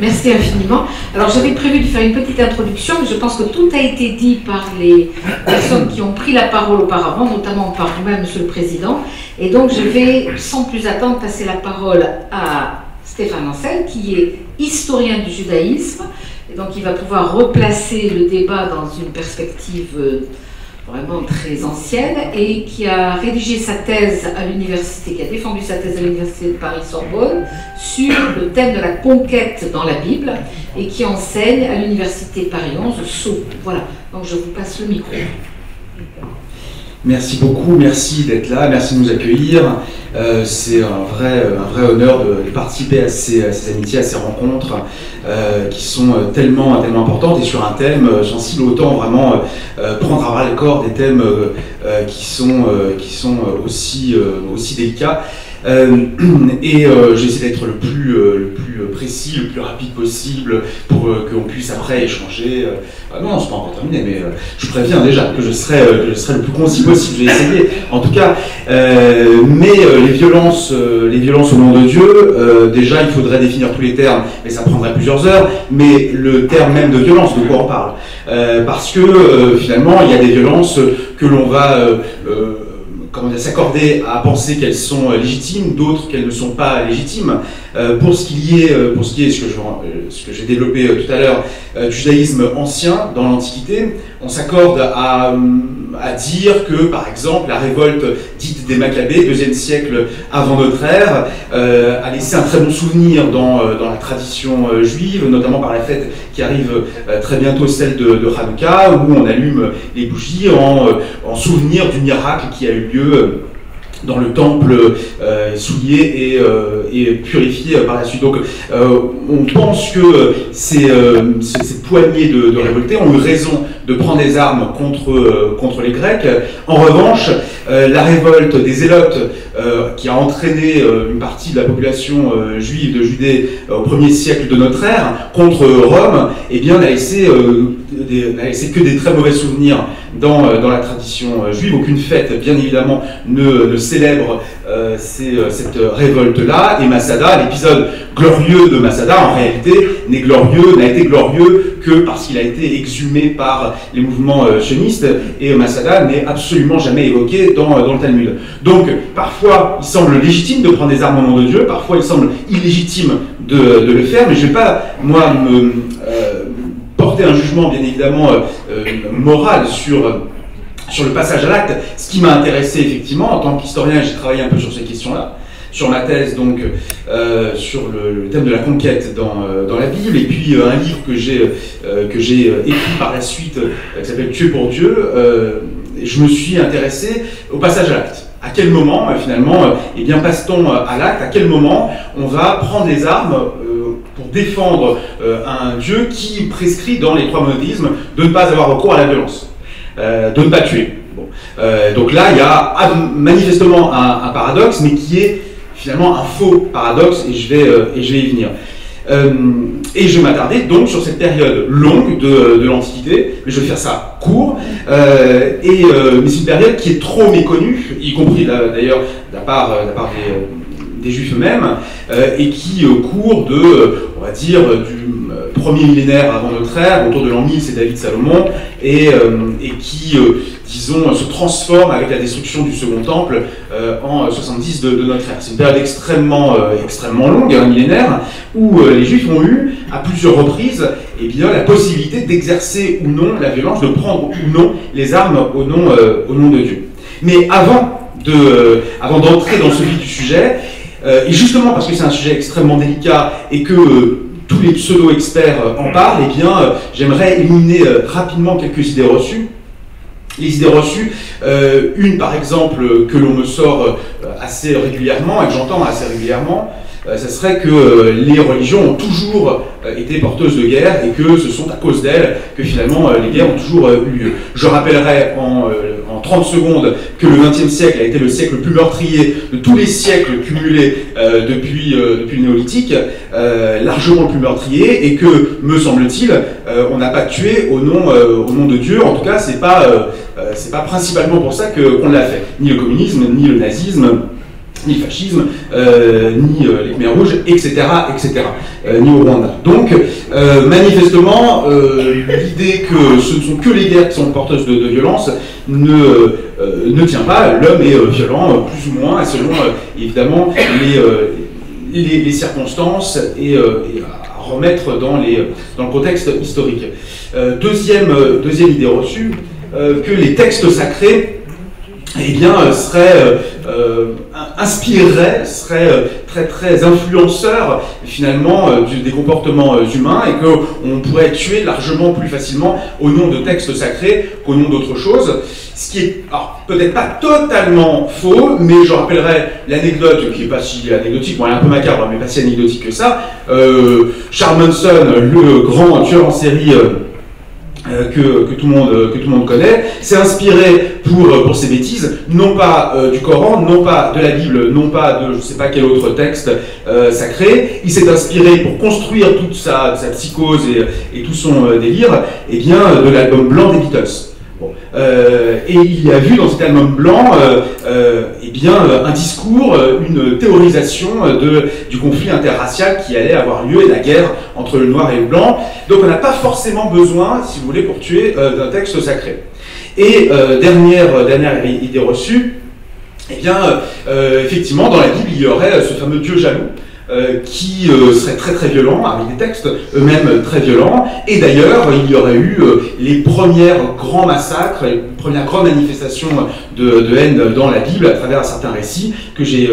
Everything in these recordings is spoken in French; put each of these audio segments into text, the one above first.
Merci infiniment. Alors j'avais prévu de faire une petite introduction, mais je pense que tout a été dit par les personnes qui ont pris la parole auparavant, notamment par vous-même, Monsieur le Président. Et donc je vais, sans plus attendre, passer la parole à Stéphane Ancel, qui est historien du judaïsme. Et donc il va pouvoir replacer le débat dans une perspective vraiment très ancienne, et qui a rédigé sa thèse à l'université, qui a défendu sa thèse à l'université de Paris-Sorbonne sur le thème de la conquête dans la Bible, et qui enseigne à l'université Paris 11 Sceaux. Voilà, donc je vous passe le micro. Merci beaucoup, merci d'être là, merci de nous accueillir. C'est un vrai honneur de participer à ces amitiés, à ces rencontres qui sont tellement importantes, et sur un thème sensible, autant vraiment prendre à bras le corps des thèmes qui sont aussi délicats. J'essaie d'être le plus précis, le plus rapide possible pour qu'on puisse après échanger. Non, c'est pas encore terminé, mais je préviens déjà que je serai le plus concis possible. Je vais essayer, en tout cas. Les violences au nom de Dieu, déjà il faudrait définir tous les termes, mais ça prendrait plusieurs heures. Mais le terme même de violence, de quoi on parle? Parce que finalement, il y a des violences que l'on va s'accorder à penser qu'elles sont légitimes, d'autres qu'elles ne sont pas légitimes. Pour ce qui est ce que j'ai développé tout à l'heure, du judaïsme ancien dans l'Antiquité, on s'accorde à dire que, par exemple, la révolte dite des Maccabées, 2e siècle avant notre ère, a laissé un très bon souvenir dans la tradition juive, notamment par la fête qui arrive très bientôt, celle de Hanouka, où on allume les bougies en souvenir du miracle qui a eu lieu dans le temple souillé et purifié par la suite. Donc on pense que ces poignées de révoltés ont eu raison de prendre des armes contre les Grecs. En revanche, la révolte des Zélotes, qui a entraîné une partie de la population juive de Judée au 1er siècle de notre ère contre Rome, eh bien, n'a laissé que des très mauvais souvenirs dans la tradition juive. Aucune fête, bien évidemment, ne célèbre cette révolte-là. Et Masada, l'épisode glorieux de Masada, en réalité, n'a été glorieux que parce qu'il a été exhumé par les mouvements sionistes, et Masada n'est absolument jamais évoqué dans le Talmud. Donc, parfois, il semble légitime de prendre des armes au nom de Dieu, parfois il semble illégitime de le faire, mais je ne vais pas, moi, porter un jugement, bien évidemment, moral sur le passage à l'acte. Ce qui m'a intéressé, effectivement, en tant qu'historien, j'ai travaillé un peu sur ces questions-là, sur ma thèse, donc, sur le thème de la conquête dans la Bible, et puis un livre que j'ai écrit par la suite, qui s'appelle Tuer pour Dieu. Je me suis intéressé au passage à l'acte. À quel moment, finalement, eh bien, passe-t-on à l'acte? À quel moment on va prendre des armes pour défendre un Dieu qui prescrit dans les 3 monothéismes de ne pas avoir recours à la violence, de ne pas tuer. Bon. Donc là, il y a manifestement un paradoxe, mais qui est finalement un faux paradoxe, et je vais y venir. Et je vais m'attarder donc sur cette période longue de l'Antiquité, mais je vais faire ça court, mais c'est une période qui est trop méconnue, y compris d'ailleurs de la part des Juifs eux-mêmes, et qui, au cours on va dire, du premier millénaire avant notre ère, autour de l'an 1000, c'est David Salomon, et qui, disons, se transforme avec la destruction du Second Temple en 70 de notre ère. C'est une période extrêmement longue, un millénaire, où les Juifs ont eu, à plusieurs reprises, eh bien, la possibilité d'exercer ou non la violence, de prendre ou non les armes au nom de Dieu. Mais avant d'entrer dans ce vif du sujet, et justement parce que c'est un sujet extrêmement délicat et que tous les pseudo-experts en parlent, eh bien, j'aimerais éliminer rapidement quelques idées reçues. Les idées reçues, une par exemple que l'on me sort assez régulièrement, et que j'entends assez régulièrement, ça serait que les religions ont toujours été porteuses de guerre, et que ce sont à cause d'elles que finalement les guerres ont toujours eu lieu. Je rappellerai en 30 secondes que le XXe siècle a été le siècle le plus meurtrier de tous les siècles cumulés depuis le néolithique, largement le plus meurtrier, et que, me semble-t-il, on n'a pas tué au nom de Dieu. En tout cas, c'est pas c'est pas principalement pour ça qu'on l'a fait. Ni le communisme, ni le nazisme, ni le fascisme, ni les Khmers rouges, etc., ni au Rwanda. Donc, manifestement, l'idée que ce ne sont que les guerres qui sont porteuses de violence ne tient pas. L'homme est violent, plus ou moins, selon, évidemment, les circonstances et à remettre dans le contexte historique. Deuxième idée reçue, que les textes sacrés inspireraient, seraient très influenceurs finalement des comportements humains et qu'on pourrait tuer largement plus facilement au nom de textes sacrés qu'au nom d'autre chose. Ce qui est peut-être pas totalement faux, mais je rappellerai l'anecdote qui n'est pas si anecdotique, bon elle est un peu macabre, mais pas si anecdotique que ça. Charles Manson, le grand tueur en série que tout le monde connaît, s'est inspiré pour ses bêtises, non pas du Coran, non pas de la Bible, non pas de je ne sais pas quel autre texte sacré. Il s'est inspiré pour construire toute sa psychose et tout son délire, de l'album blanc des Beatles. Bon. Et il y a vu dans cet album blanc un discours, une théorisation du conflit interracial qui allait avoir lieu et la guerre entre le noir et le blanc. Donc on n'a pas forcément besoin, si vous voulez, pour tuer d'un texte sacré. Et dernière idée reçue, effectivement dans la Bible il y aurait ce fameux Dieu jaloux qui serait très violent, avec des textes eux-mêmes très violents, et d'ailleurs il y aurait eu les premiers grands massacres, les premières grandes manifestations de haine dans la Bible à travers certains récits que j'ai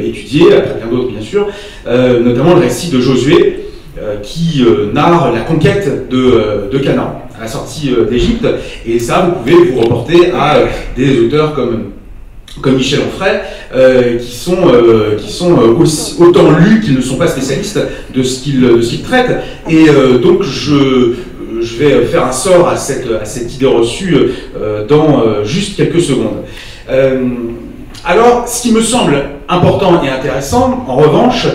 étudiés, à travers d'autres bien sûr, notamment le récit de Josué qui narre la conquête de Canaan à la sortie d'Égypte, et ça vous pouvez vous reporter à des auteurs comme Michel Onfray, qui sont aussi, autant lus qu'ils ne sont pas spécialistes de ce qu'ils traitent. Et donc je vais faire un sort à cette idée reçue dans juste quelques secondes. Alors, ce qui me semble important et intéressant, en revanche,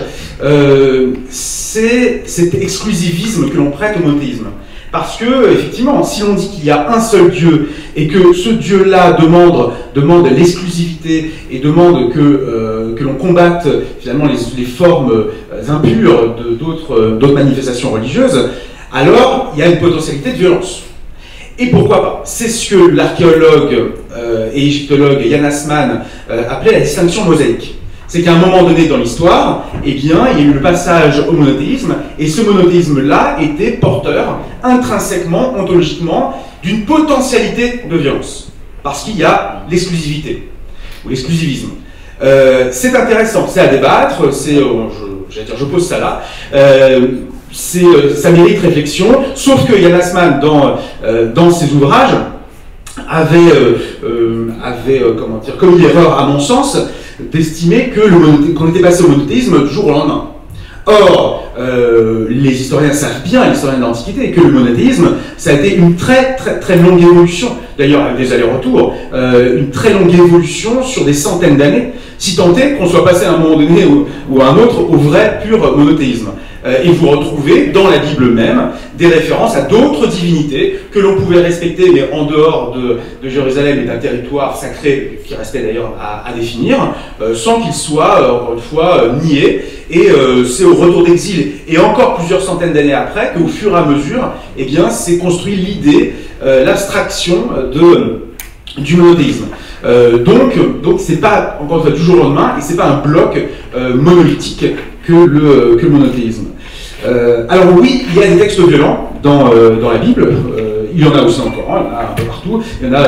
c'est cet exclusivisme que l'on prête au monothéisme. Parce que, effectivement, si l'on dit qu'il y a un seul Dieu et que ce Dieu-là demande l'exclusivité et demande que l'on combatte finalement les formes impures d'autres manifestations religieuses, alors il y a une potentialité de violence. Et pourquoi pas? C'est ce que l'archéologue et égyptologue Yann Assmann appelait la distinction mosaïque. C'est qu'à un moment donné dans l'histoire, il y a eu le passage au monothéisme, et ce monothéisme-là était porteur, intrinsèquement, ontologiquement, d'une potentialité de violence. Parce qu'il y a l'exclusivité, ou l'exclusivisme. C'est intéressant, c'est à débattre, je pose ça là, ça mérite réflexion, sauf que Yann Assmann, dans ses ouvrages, avait commis l'erreur, à mon sens, d'estimer qu'on était passé au monothéisme du jour au lendemain. Or, les historiens savent bien, les historiens de l'Antiquité, que le monothéisme, ça a été une très longue évolution, d'ailleurs avec des allers-retours, une très longue évolution sur des centaines d'années, si tant est qu'on soit passé à un moment donné ou à un autre au vrai pur monothéisme. Et vous retrouvez dans la Bible même des références à d'autres divinités que l'on pouvait respecter, mais en dehors de Jérusalem et d'un territoire sacré qui restait d'ailleurs à définir, sans qu'il soit, encore une fois, nié. Et c'est au retour d'exil, et encore plusieurs centaines d'années après, qu'au fur et à mesure, s'est construit l'idée, l'abstraction du monothéisme. Donc c'est pas, encore une fois, du jour au lendemain, et c'est pas un bloc monolithique que le monothéisme. Alors oui, il y a des textes violents dans la Bible, il y en a aussi dans le Coran, il y en a un peu partout, il y en a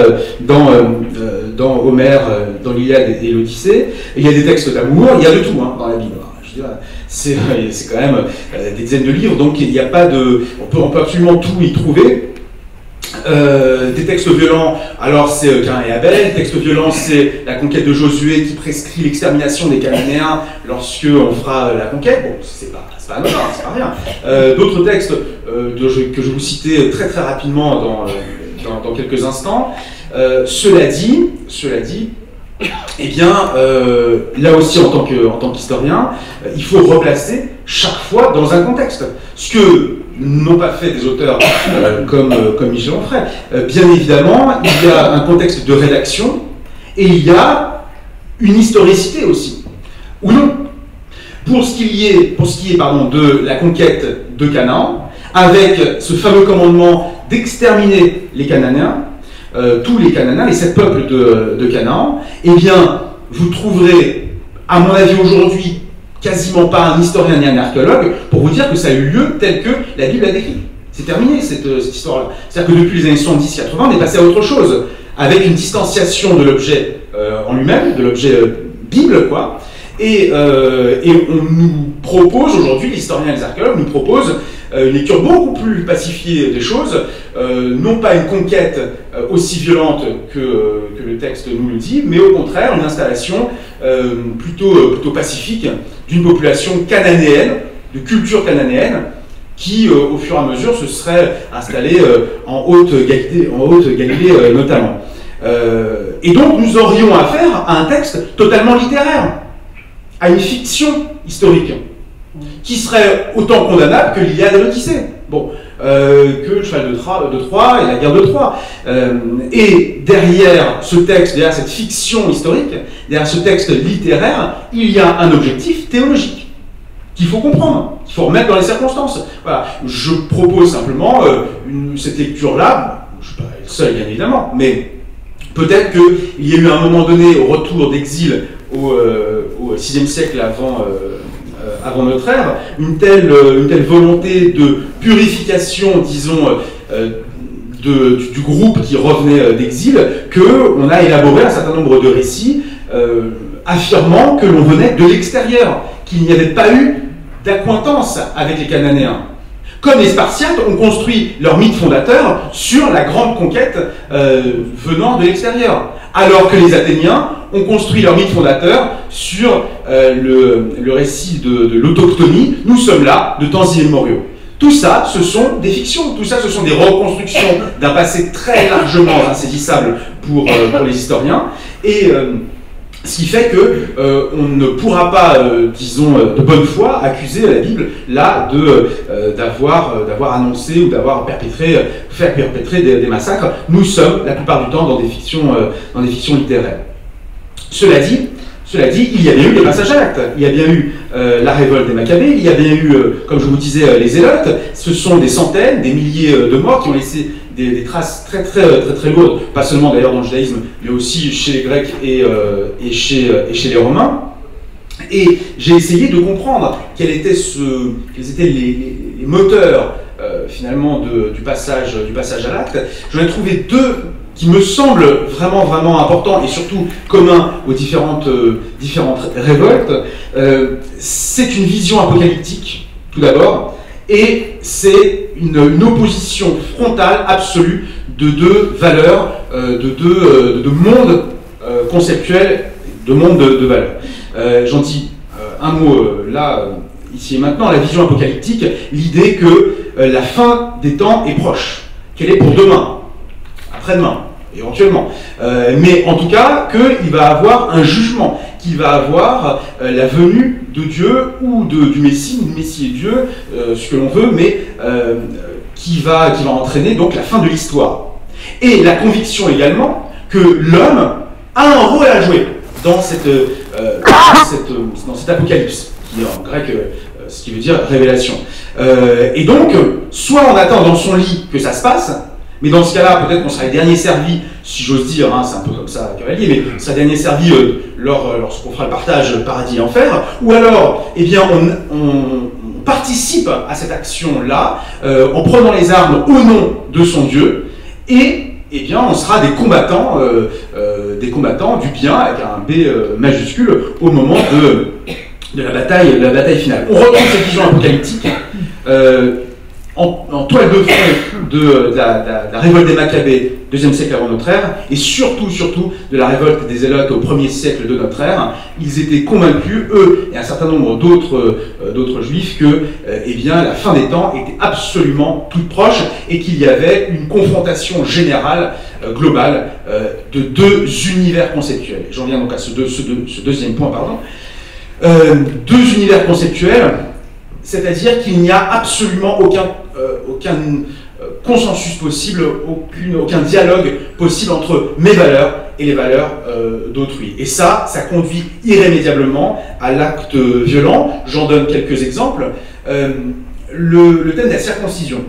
dans Homère, dans l'Iliade et l'Odyssée, il y a des textes d'amour, il y a de tout dans la Bible. Je veux dire, c'est quand même des dizaines de livres, donc il n'y a pas de... On peut absolument tout y trouver. Des textes violents, alors c'est Caïn et Abel. Textes violents, c'est la conquête de Josué qui prescrit l'extermination des Cananéens lorsque on fera la conquête. Bon, c'est pas anodin, c'est pas rien. D'autres textes que je vais vous citer très rapidement dans quelques instants. Cela dit, là aussi en tant qu'historien, il faut replacer chaque fois dans un contexte. Ce que n'ont pas fait des auteurs comme Michel Onfray. Bien évidemment, il y a un contexte de rédaction et il y a une historicité aussi, ou non. Pour ce qui est de la conquête de Canaan, avec ce fameux commandement d'exterminer les Cananéens, tous les Cananéens, les 7 peuples de Canaan, eh bien, vous trouverez, à mon avis aujourd'hui, quasiment pas un historien ni un archéologue pour vous dire que ça a eu lieu tel que la Bible a décrit. C'est terminé cette histoire-là. C'est-à-dire que depuis les années 70-80, on est passé à autre chose, avec une distanciation de l'objet en lui-même, de l'objet Bible, quoi. Et on nous propose aujourd'hui, les historiens et les archéologues nous proposent une lecture beaucoup plus pacifiée des choses, non pas une conquête aussi violente que le texte nous le dit, mais au contraire une installation plutôt pacifique d'une population cananéenne, de culture cananéenne, qui au fur et à mesure se serait installée en Haute-Galilée notamment. Et donc nous aurions affaire à un texte totalement littéraire, à une fiction historique, qui serait autant condamnable que l'Iliade et l'Odyssée, que le cheval de Troie et la guerre de Troie. Et derrière ce texte, derrière cette fiction historique, derrière ce texte littéraire, il y a un objectif théologique qu'il faut comprendre, qu'il faut remettre dans les circonstances. Voilà. Je propose simplement cette lecture-là, je ne suis pas le seul bien évidemment, mais peut-être qu'il y a eu à un moment donné, au retour d'exil au VIe siècle avant notre ère, une telle volonté de purification, disons, du groupe qui revenait d'exil, qu'on a élaboré un certain nombre de récits affirmant que l'on venait de l'extérieur, qu'il n'y avait pas eu d'accointance avec les Cananéens. Comme les Spartiates ont construit leur mythe fondateur sur la grande conquête venant de l'extérieur, alors que les Athéniens ont construit leur mythe fondateur sur le récit de l'autochtonie. Nous sommes là de temps immémoriaux. Tout ça, ce sont des fictions, tout ça, ce sont des reconstructions d'un passé très largement insaisissable pour les historiens, et ce qui fait qu'on ne pourra pas, disons, de bonne foi, accuser la Bible, là, d'avoir annoncé ou d'avoir fait perpétrer des massacres. Nous sommes, la plupart du temps, dans des fictions littéraires. Cela dit, il y a bien eu des passages à l'acte. Il y a bien eu la révolte des Maccabées, il y a bien eu, comme je vous disais, les Zélotes. Ce sont des centaines, des milliers de morts qui ont laissé des traces très lourdes, pas seulement d'ailleurs dans le judaïsme, mais aussi chez les Grecs et chez les Romains. Et j'ai essayé de comprendre quels étaient les moteurs finalement du passage à l'acte. J'en ai trouvé deux qui me semblent vraiment importants et surtout communs aux différentes révoltes. C'est une vision apocalyptique, tout d'abord, et c'est une opposition frontale, absolue, de deux valeurs, de deux mondes conceptuels, de mondes de valeurs. J'en dis un mot là, ici et maintenant, la vision apocalyptique, l'idée que la fin des temps est proche, qu'elle est pour demain, après-demain, éventuellement. Mais en tout cas, qu'il va avoir un jugement, qu'il va avoir la venue de Dieu ou du Messie et Dieu, ce que l'on veut, mais qui va entraîner donc la fin de l'histoire. Et la conviction également que l'homme a un rôle à jouer dans cet apocalypse, qui est en grec ce qui veut dire révélation. Et donc, soit on attend dans son lit que ça se passe, mais dans ce cas-là, peut-être qu'on sera les derniers servis, si j'ose dire, hein, c'est un peu comme ça, cavalier, mais on sera les derniers servis lorsqu'on fera le partage paradis et enfer, ou alors, eh bien, on participe à cette action-là, en prenant les armes au nom de son Dieu, et eh bien, on sera des combattants du bien, avec un B majuscule, au moment de la bataille finale. On retrouve cette vision apocalyptique en toile de fond de la révolte des Maccabées, 2e siècle avant notre ère, et surtout de la révolte des Zélotes au 1er siècle de notre ère. Ils étaient convaincus, eux et un certain nombre d'autres juifs, que eh bien, la fin des temps était absolument toute proche et qu'il y avait une confrontation générale, globale, de deux univers conceptuels. J'en viens donc à ce deuxième point, pardon. Deux univers conceptuels, c'est-à-dire qu'il n'y a absolument aucun consensus possible, aucun dialogue possible entre mes valeurs et les valeurs d'autrui. Et ça conduit irrémédiablement à l'acte violent. J'en donne quelques exemples. Le thème de la circoncision.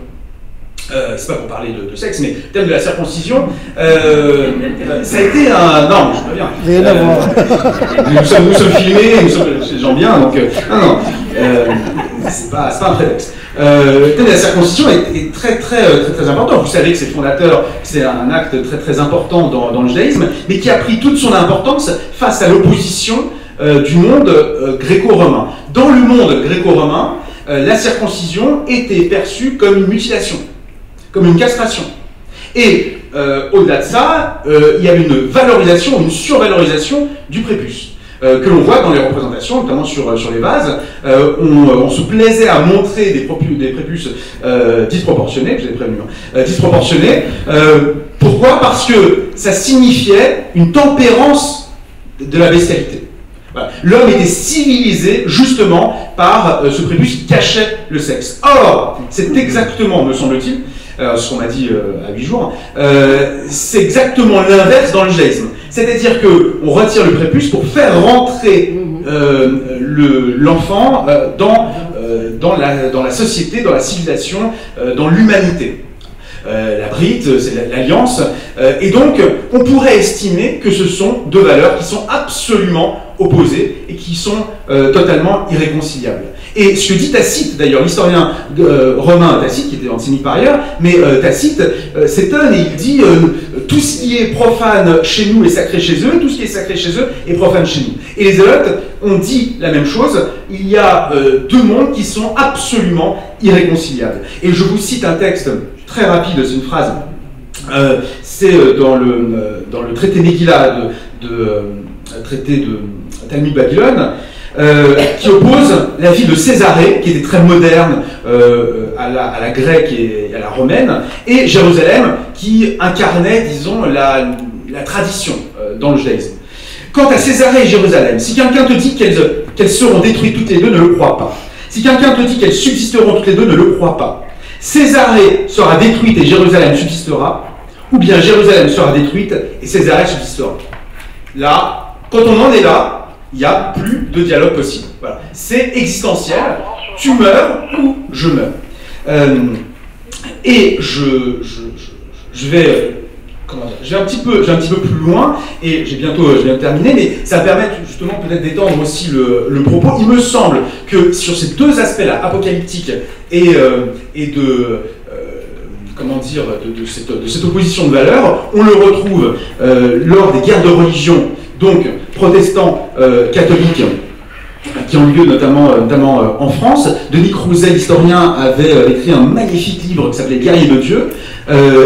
C'est pas pour parler de sexe, mais le thème de la circoncision, ça a été un... Non, je préviens. Rien à voir. Nous sommes filmés, nous sommes des gens bien, donc... non. C'est pas un prétexte. Le thème de la circoncision est très important. Vous savez que c'est fondateur, c'est un acte très important dans le judaïsme, mais qui a pris toute son importance face à l'opposition du monde gréco-romain. Dans le monde gréco-romain, la circoncision était perçue comme une mutilation, comme une castration. Et au-delà de ça, il y avait une valorisation, une survalorisation du prépuce. Que l'on voit dans les représentations, notamment sur les vases. On se plaisait à montrer des prépuces disproportionnés, je vous ai prévenu, disproportionnés. Pourquoi? Parce que ça signifiait une tempérance de la bestialité. Voilà. L'homme était civilisé justement par ce prépuce qui cachait le sexe. Or, c'est exactement, me semble-t-il, ce qu'on m'a dit à 8 jours, c'est exactement l'inverse dans le judaïsme. C'est-à-dire qu'on retire le prépuce pour faire rentrer l'enfant dans la société, dans la civilisation, dans l'humanité. La brite, c'est l'alliance. Et donc, on pourrait estimer que ce sont deux valeurs qui sont absolument opposées et qui sont totalement irréconciliables. Et ce que dit Tacite, d'ailleurs, l'historien romain Tacite, qui était antisémite par ailleurs, mais Tacite s'étonne et il dit tout ce qui est profane chez nous est sacré chez eux, tout ce qui est sacré chez eux est profane chez nous. Et les zélotes ont dit la même chose, il y a deux mondes qui sont absolument irréconciliables. Et je vous cite un texte très rapide, c'est une phrase, c'est dans le traité Megillah, traité de Talmud Babylone, qui oppose la vie de Césarée, qui était très moderne à la grecque et à la romaine, et Jérusalem, qui incarnait, disons, la tradition dans le judaïsme. Quant à Césarée et Jérusalem, si quelqu'un te dit qu'elles seront détruites toutes les deux, ne le crois pas. Si quelqu'un te dit qu'elles subsisteront toutes les deux, ne le crois pas. Césarée sera détruite et Jérusalem subsistera, ou bien Jérusalem sera détruite et Césarée subsistera. Là, quand on en est là, il n'y a plus de dialogue possible. Voilà. C'est existentiel, tu meurs ou je meurs. Et je vais un petit peu plus loin, et j'ai bientôt terminé, mais ça va permettre justement peut-être d'étendre aussi le propos. Il me semble que sur ces deux aspects-là, apocalyptiques et de cette opposition de valeurs, on le retrouve lors des guerres de religion, donc protestants, catholiques, qui ont lieu notamment en France. Denis Crouzet, l'historien, avait écrit un magnifique livre qui s'appelait Guerriers de Dieu,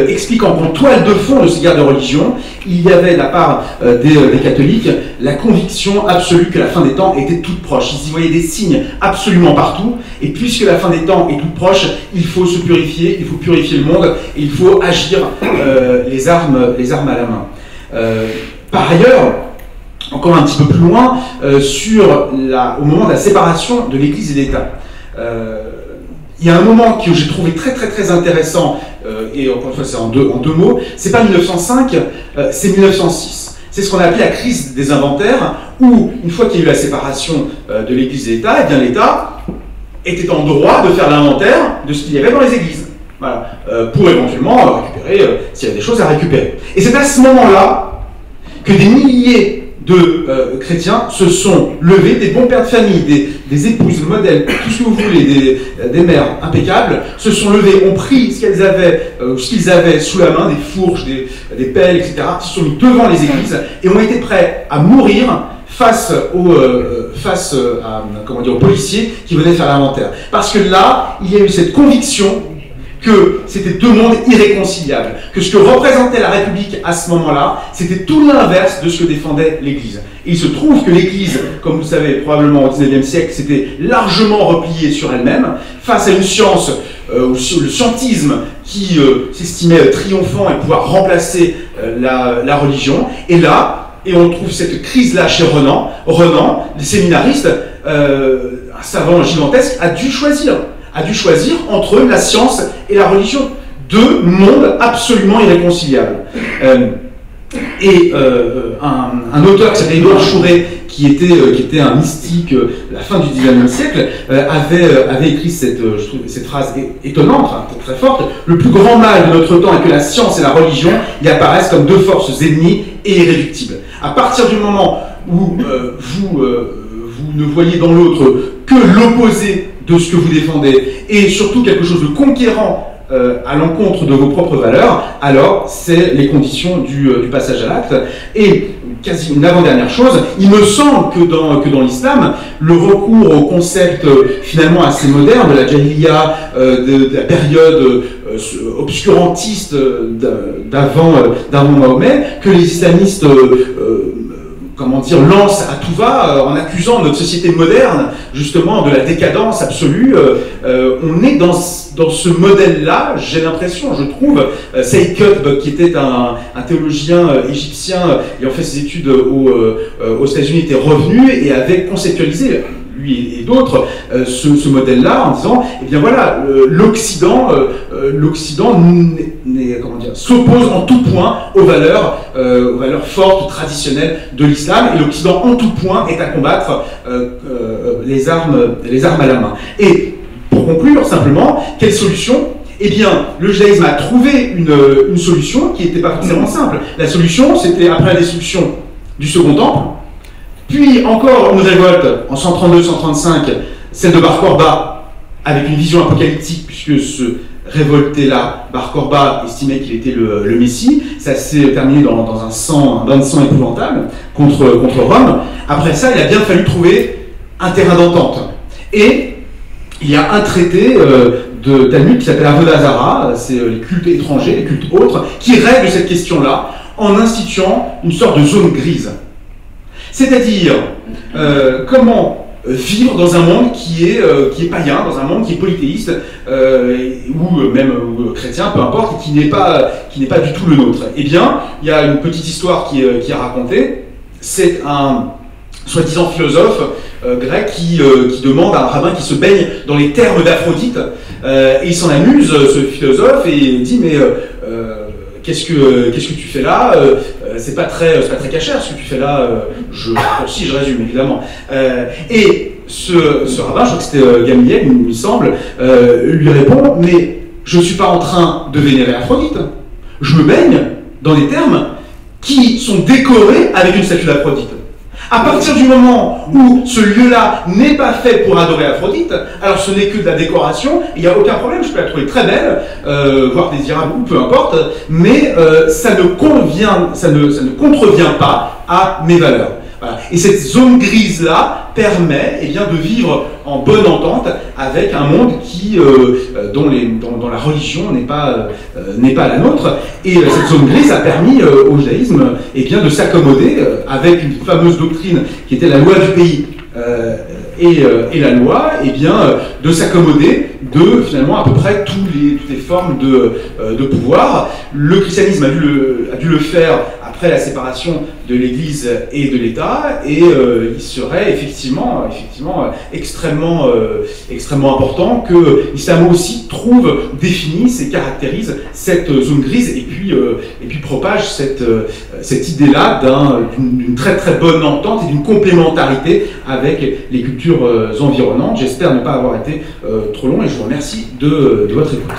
expliquant qu'en toile de fond de ces guerres de religion, il y avait de la part des catholiques la conviction absolue que la fin des temps était toute proche. Ils y voyaient des signes absolument partout, et puisque la fin des temps est toute proche, il faut se purifier, il faut purifier le monde, et il faut agir les armes à la main. Par ailleurs, encore un petit peu plus loin, au moment de la séparation de l'Église et l'État. Il y a un moment que j'ai trouvé très intéressant, et encore une fois c'est en deux mots, c'est pas 1905, c'est 1906. C'est ce qu'on a appelé la crise des inventaires, où une fois qu'il y a eu la séparation de l'Église et l'État, eh bien l'État était en droit de faire l'inventaire de ce qu'il y avait dans les églises. Voilà, pour éventuellement récupérer s'il y a des choses à récupérer. Et c'est à ce moment-là que des milliers de chrétiens se sont levés, des bons pères de famille, des épouses modèles, tout ce que vous voulez, des mères impeccables, se sont levés, ont pris ce qu'ils avaient sous la main, des fourches, des pelles, etc., se sont mis devant les églises et ont été prêts à mourir face aux policiers qui venaient faire l'inventaire. Parce que là, il y a eu cette conviction que c'était deux mondes irréconciliables, que ce que représentait la République à ce moment-là, c'était tout l'inverse de ce que défendait l'Église. Et il se trouve que l'Église, comme vous le savez probablement au XIXe siècle, s'était largement repliée sur elle-même, face à une science, le scientisme qui s'estimait triomphant et pouvoir remplacer la religion. Et là, on trouve cette crise-là chez Renan, les séminaristes, un savant gigantesque, a dû choisir. a dû choisir entre la science et la religion. Deux mondes absolument irréconciliables. Un auteur qui s'appelait Édouard Chouret, qui était un mystique à la fin du XIXe siècle, avait écrit cette phrase étonnante, enfin, très forte: le plus grand mal de notre temps est que la science et la religion y apparaissent comme deux forces ennemies et irréductibles. À partir du moment où vous ne voyez dans l'autre que l'opposé de ce que vous défendez, et surtout quelque chose de conquérant à l'encontre de vos propres valeurs, alors c'est les conditions du passage à l'acte. Et quasi une avant-dernière chose, il me semble que dans l'islam, le recours au concept finalement assez moderne de la jahiliya, de la période obscurantiste d'avant Mahomet, que les islamistes lance à tout va en accusant notre société moderne justement de la décadence absolue. On est dans ce modèle-là, j'ai l'impression, je trouve. Saïd Qutb, qui était un théologien égyptien ayant fait ses études aux États-Unis, était revenu et avait conceptualisé, lui et d'autres, ce modèle-là en disant, eh bien voilà, l'Occident s'oppose en tout point aux valeurs fortes, traditionnelles de l'islam, et l'Occident en tout point est à combattre les armes à la main. Et pour conclure simplement, quelle solution? Eh bien, le judaïsme a trouvé une solution qui n'était pas forcément simple. La solution, c'était, après la destruction du Second Temple, puis encore une révolte en 132-135, celle de Bar Korba, avec une vision apocalyptique, puisque ce révolté-là, Bar Korba estimait qu'il était le Messie. Ça s'est terminé dans un bain de sang épouvantable contre Rome. Après ça, il a bien fallu trouver un terrain d'entente. Et il y a un traité de Talmud qui s'appelle Avodah Zarah, c'est les cultes étrangers, les cultes autres, qui règle cette question-là en instituant une sorte de zone grise. C'est-à-dire, comment vivre dans un monde qui est païen, dans un monde qui est polythéiste, ou même chrétien, peu importe, qui n'est pas du tout le nôtre. Eh bien, il y a une petite histoire qui est racontée. C'est un soi-disant philosophe grec qui demande à un rabbin qui se baigne dans les thermes d'Aphrodite, et il s'en amuse, ce philosophe, et il dit: mais qu'est-ce que tu fais là? C'est pas très cachère ce que tu fais là. Je résume évidemment. Et ce rabbin, je crois que c'était Gamaliel, il me semble, lui répond: mais je ne suis pas en train de vénérer Aphrodite. Je me baigne dans des termes qui sont décorés avec une statue d'Aphrodite. À partir du moment où ce lieu-là n'est pas fait pour adorer Aphrodite, alors ce n'est que de la décoration, il n'y a aucun problème, je peux la trouver très belle, voire désirable, ou peu importe, mais ça ne contrevient pas à mes valeurs. Voilà. Et cette zone grise-là permet de vivre en bonne entente avec un monde dont la religion n'est pas la nôtre. Et cette zone grise a permis au judaïsme de s'accommoder avec une fameuse doctrine qui était la loi du pays et la loi, de s'accommoder de finalement à peu près toutes les formes de pouvoir. Le christianisme a dû le faire après la séparation de l'Église et de l'État, et il serait effectivement extrêmement important que l'islam aussi définisse et caractérise cette zone grise, et puis propage cette idée-là d'une très très bonne entente et d'une complémentarité avec les cultures environnantes. J'espère ne pas avoir été trop long, et je vous remercie de votre écoute.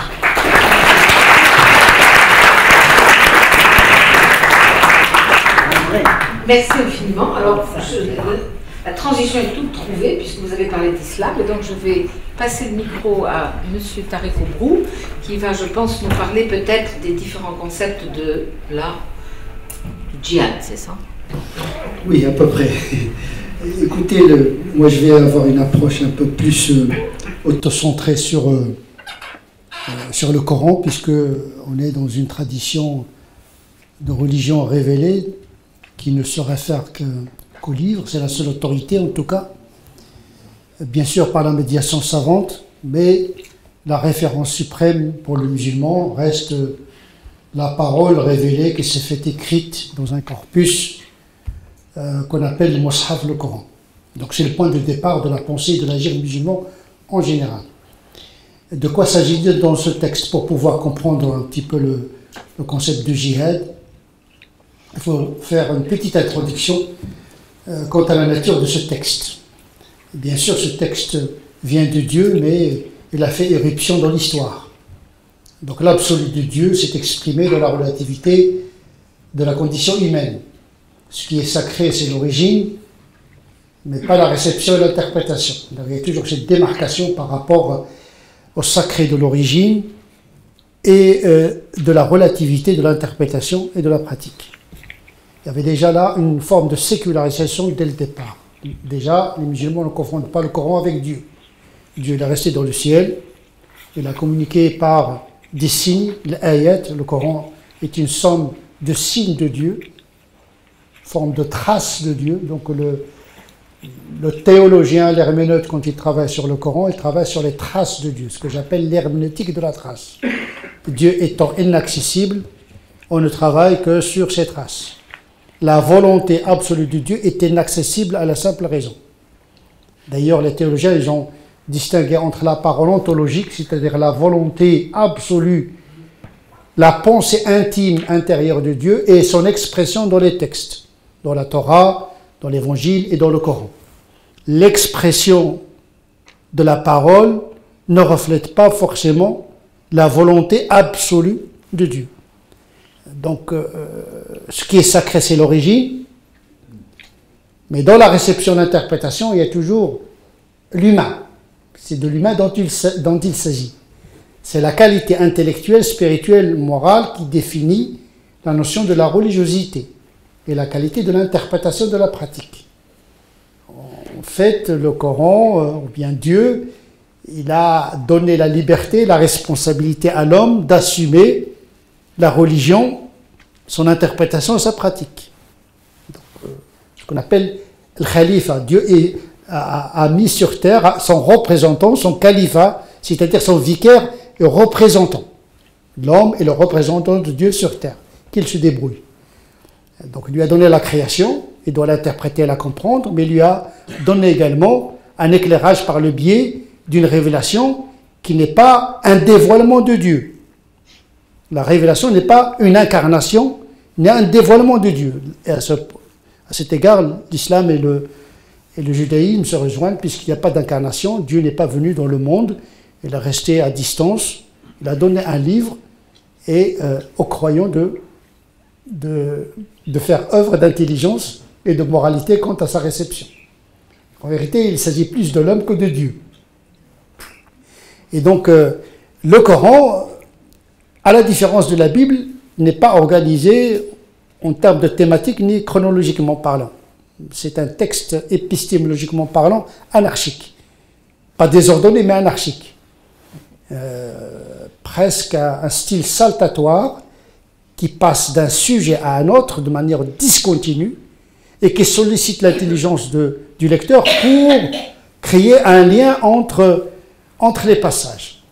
Merci infiniment. Alors, la transition est toute trouvée, puisque vous avez parlé d'islam, et donc je vais passer le micro à M. Tarek Obrou, qui va, je pense, nous parler peut-être des différents concepts du djihad, c'est ça? Oui, à peu près. Écoutez, moi je vais avoir une approche un peu plus auto-centrée sur le Coran, puisque on est dans une tradition de religion révélée qui ne se réfère qu'au livre, c'est la seule autorité en tout cas, bien sûr par la médiation savante, mais la référence suprême pour le musulman reste la parole révélée qui s'est fait écrite dans un corpus qu'on appelle le Mus'haf, le Coran. Donc c'est le point de départ de la pensée et de l'agir musulman en général. De quoi s'agit-il dans ce texte? Pour pouvoir comprendre un petit peu le concept de jihad, il faut faire une petite introduction quant à la nature de ce texte. Bien sûr, ce texte vient de Dieu, mais il a fait éruption dans l'histoire. Donc l'absolu de Dieu s'est exprimé dans la relativité de la condition humaine. Ce qui est sacré, c'est l'origine, mais pas la réception et l'interprétation. Donc il y a toujours cette démarcation par rapport au sacré de l'origine et de la relativité de l'interprétation et de la pratique. Il y avait déjà là une forme de sécularisation dès le départ. Déjà, les musulmans ne confondent pas le Coran avec Dieu. Dieu est resté dans le ciel, il a communiqué par des signes, l'ayat, le Coran est une somme de signes de Dieu, forme de traces de Dieu. Donc le théologien, l'herméneute, quand il travaille sur le Coran, il travaille sur les traces de Dieu, ce que j'appelle l'herméneutique de la trace. Dieu étant inaccessible, on ne travaille que sur ses traces. La volonté absolue de Dieu est inaccessible à la simple raison. D'ailleurs, les théologiens, ils ont distingué entre la parole ontologique, c'est-à-dire la volonté absolue, la pensée intime intérieure de Dieu et son expression dans les textes, dans la Torah, dans l'Évangile et dans le Coran. L'expression de la parole ne reflète pas forcément la volonté absolue de Dieu. Donc, ce qui est sacré, c'est l'origine, mais dans la réception d'interprétation, il y a toujours l'humain. C'est de l'humain dont il s'agit. C'est la qualité intellectuelle, spirituelle, morale qui définit la notion de la religiosité et la qualité de l'interprétation de la pratique. En fait, le Coran, ou bien Dieu, il a donné la liberté, la responsabilité à l'homme d'assumer la religion, son interprétation et sa pratique. Donc, ce qu'on appelle le khalifa. Dieu a mis sur terre son représentant, son califat, c'est-à-dire son vicaire et représentant. L'homme est le représentant de Dieu sur terre, qu'il se débrouille. Donc il lui a donné la création, il doit l'interpréter et la comprendre, mais il lui a donné également un éclairage par le biais d'une révélation qui n'est pas un dévoilement de Dieu. La révélation n'est pas une incarnation, mais un dévoilement de Dieu. Et à cet égard, l'islam et le judaïsme se rejoignent puisqu'il n'y a pas d'incarnation. Dieu n'est pas venu dans le monde, il est resté à distance, il a donné un livre et aux croyants de faire œuvre d'intelligence et de moralité quant à sa réception. En vérité, il s'agit plus de l'homme que de Dieu. Et donc, le Coran, à la différence de la Bible, n'est pas organisé en termes de thématique ni chronologiquement parlant. C'est un texte épistémologiquement parlant anarchique. Pas désordonné, mais anarchique. Presque un style saltatoire qui passe d'un sujet à un autre de manière discontinue et qui sollicite l'intelligence du lecteur pour créer un lien entre les passages.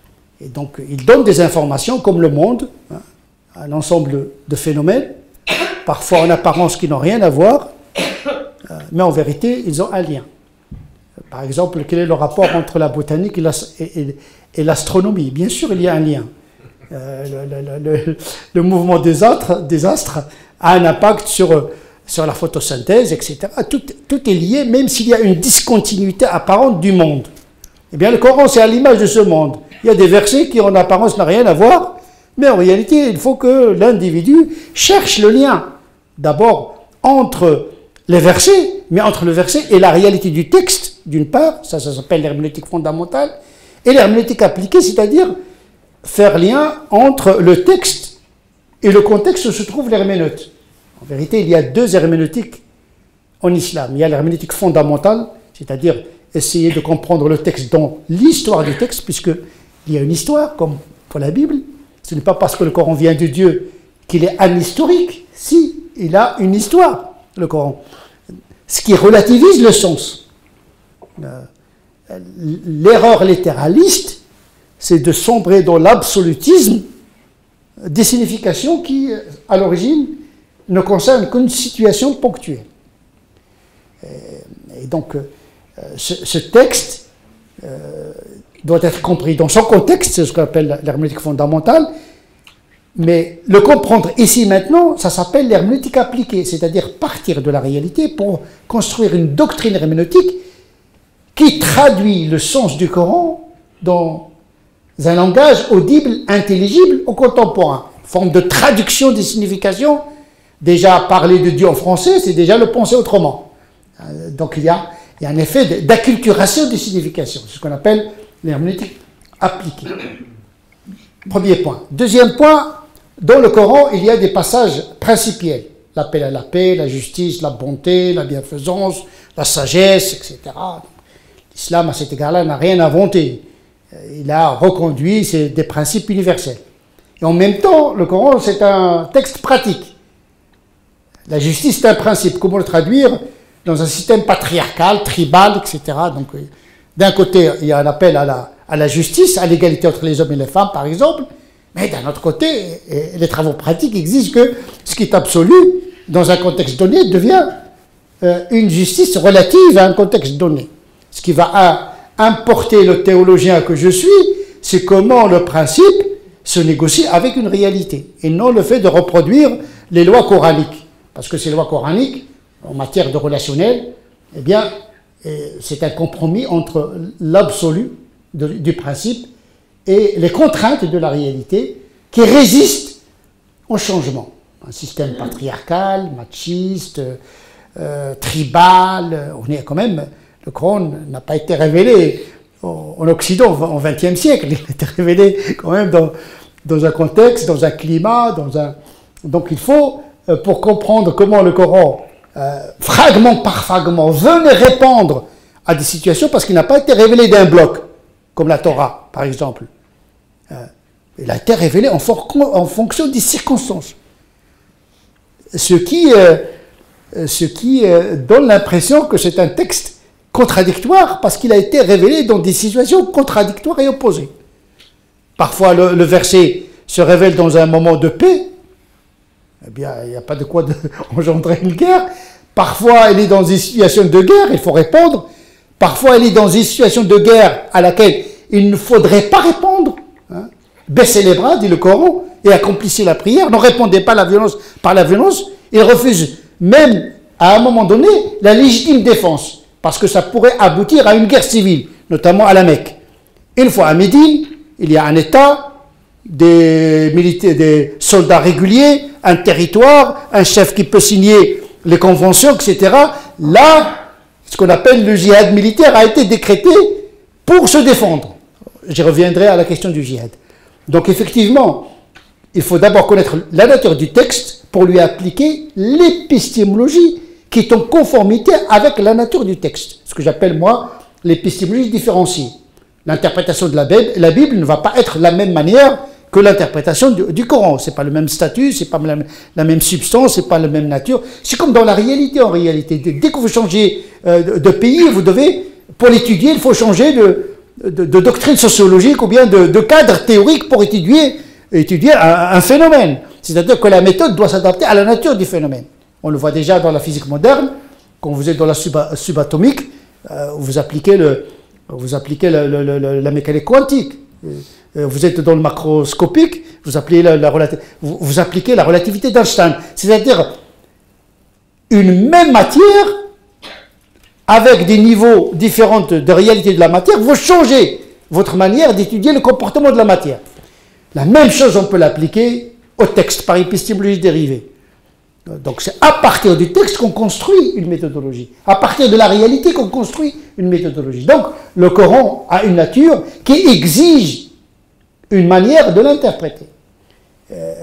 Et donc, il donne des informations comme le monde, hein, un ensemble de phénomènes, parfois en apparence qui n'ont rien à voir, mais en vérité, ils ont un lien. Par exemple, quel est le rapport entre la botanique et l'astronomie? Bien sûr, il y a un lien. Le mouvement des astres a un impact sur la photosynthèse, etc. Tout est lié, même s'il y a une discontinuité apparente du monde. Eh bien, le Coran, c'est à l'image de ce monde. Il y a des versets qui, en apparence, n'ont rien à voir, mais en réalité, il faut que l'individu cherche le lien. D'abord, entre les versets, mais entre le verset et la réalité du texte, d'une part, ça s'appelle l'herméneutique fondamentale, et l'herméneutique appliquée, c'est-à-dire faire lien entre le texte et le contexte où se trouve l'herméneute. En vérité, il y a deux herméneutiques en islam. Il y a l'herméneutique fondamentale, c'est-à-dire essayer de comprendre le texte dans l'histoire du texte, puisqu'il y a une histoire, comme pour la Bible. Ce n'est pas parce que le Coran vient de Dieu qu'il est anhistorique. Si, il a une histoire, le Coran. Ce qui relativise le sens. L'erreur littéraliste, c'est de sombrer dans l'absolutisme des significations qui, à l'origine, ne concernent qu'une situation ponctuelle. Et donc, ce texte doit être compris dans son contexte, c'est ce qu'on appelle l'herméneutique fondamentale, mais le comprendre ici maintenant, ça s'appelle l'herméneutique appliquée, c'est-à-dire partir de la réalité pour construire une doctrine herméneutique qui traduit le sens du Coran dans un langage audible, intelligible aux contemporains, forme de traduction des significations. Déjà parler de Dieu en français, c'est déjà le penser autrement. Donc il y a un effet d'acculturation des significations, c'est ce qu'on appelle l'herméneutique appliquée. Premier point. Deuxième point, dans le Coran, il y a des passages principiels. L'appel à la paix, la justice, la bonté, la bienfaisance, la sagesse, etc. L'islam, à cet égard-là, n'a rien inventé. Il a reconduit des principes universels. Et en même temps, le Coran, c'est un texte pratique. La justice, c'est un principe. Comment le traduire dans un système patriarcal, tribal, etc. Donc, d'un côté, il y a un appel à la justice, à l'égalité entre les hommes et les femmes, par exemple. Mais d'un autre côté, les travaux pratiques exigent que ce qui est absolu, dans un contexte donné, devient une justice relative à un contexte donné. Ce qui va importer le théologien que je suis, c'est comment le principe se négocie avec une réalité, et non le fait de reproduire les lois coraniques. Parce que ces lois coraniques, en matière de relationnel, eh bien, c'est un compromis entre l'absolu du principe et les contraintes de la réalité qui résistent au changement. Un système patriarcal, machiste, tribal, on est quand même, le Coran n'a pas été révélé en Occident au XXe siècle, il a été révélé quand même dans un contexte, dans un climat, donc il faut, pour comprendre comment le Coran, fragment par fragment, venait répondre à des situations, parce qu'il n'a pas été révélé d'un bloc, comme la Torah, par exemple. Il a été révélé en fonction des circonstances. Ce qui donne l'impression que c'est un texte contradictoire, parce qu'il a été révélé dans des situations contradictoires et opposées. Parfois, le verset se révèle dans un moment de paix, eh bien, il n'y a pas de quoi engendrer une guerre. Parfois, il est dans une situation de guerre, il faut répondre. Parfois, il est dans une situation de guerre à laquelle il ne faudrait pas répondre. Baissez les bras, dit le Coran, et accomplissez la prière. Ne répondez pas à la violence par la violence. Il refuse même, à un moment donné, la légitime défense, parce que ça pourrait aboutir à une guerre civile, notamment à la Mecque. Une fois à Médine, il y a un État, des militaires, des soldats réguliers, un territoire, un chef qui peut signer les conventions, etc. Là, ce qu'on appelle le djihad militaire a été décrété pour se défendre. Je reviendrai à la question du djihad. Donc effectivement, il faut d'abord connaître la nature du texte pour lui appliquer l'épistémologie qui est en conformité avec la nature du texte. Ce que j'appelle, moi, l'épistémologie différenciée. L'interprétation de la Bible ne va pas être de la même manière que l'interprétation du Coran. Ce n'est pas le même statut, ce n'est pas la même substance, ce n'est pas la même nature. C'est comme dans la réalité, en réalité. Dès que vous changez de pays, vous devez, pour l'étudier, il faut changer de doctrine sociologique ou bien de cadre théorique pour étudier un phénomène. C'est-à-dire que la méthode doit s'adapter à la nature du phénomène. On le voit déjà dans la physique moderne, quand vous êtes dans la subatomique, vous appliquez la mécanique quantique. Vous êtes dans le macroscopique, vous appliquez la relativité d'Einstein. C'est-à-dire une même matière, avec des niveaux différents de réalité de la matière, vous changez votre manière d'étudier le comportement de la matière. La même chose, on peut l'appliquer au texte par épistémologie dérivée. Donc c'est à partir du texte qu'on construit une méthodologie, à partir de la réalité qu'on construit une méthodologie. Donc le Coran a une nature qui exige une manière de l'interpréter.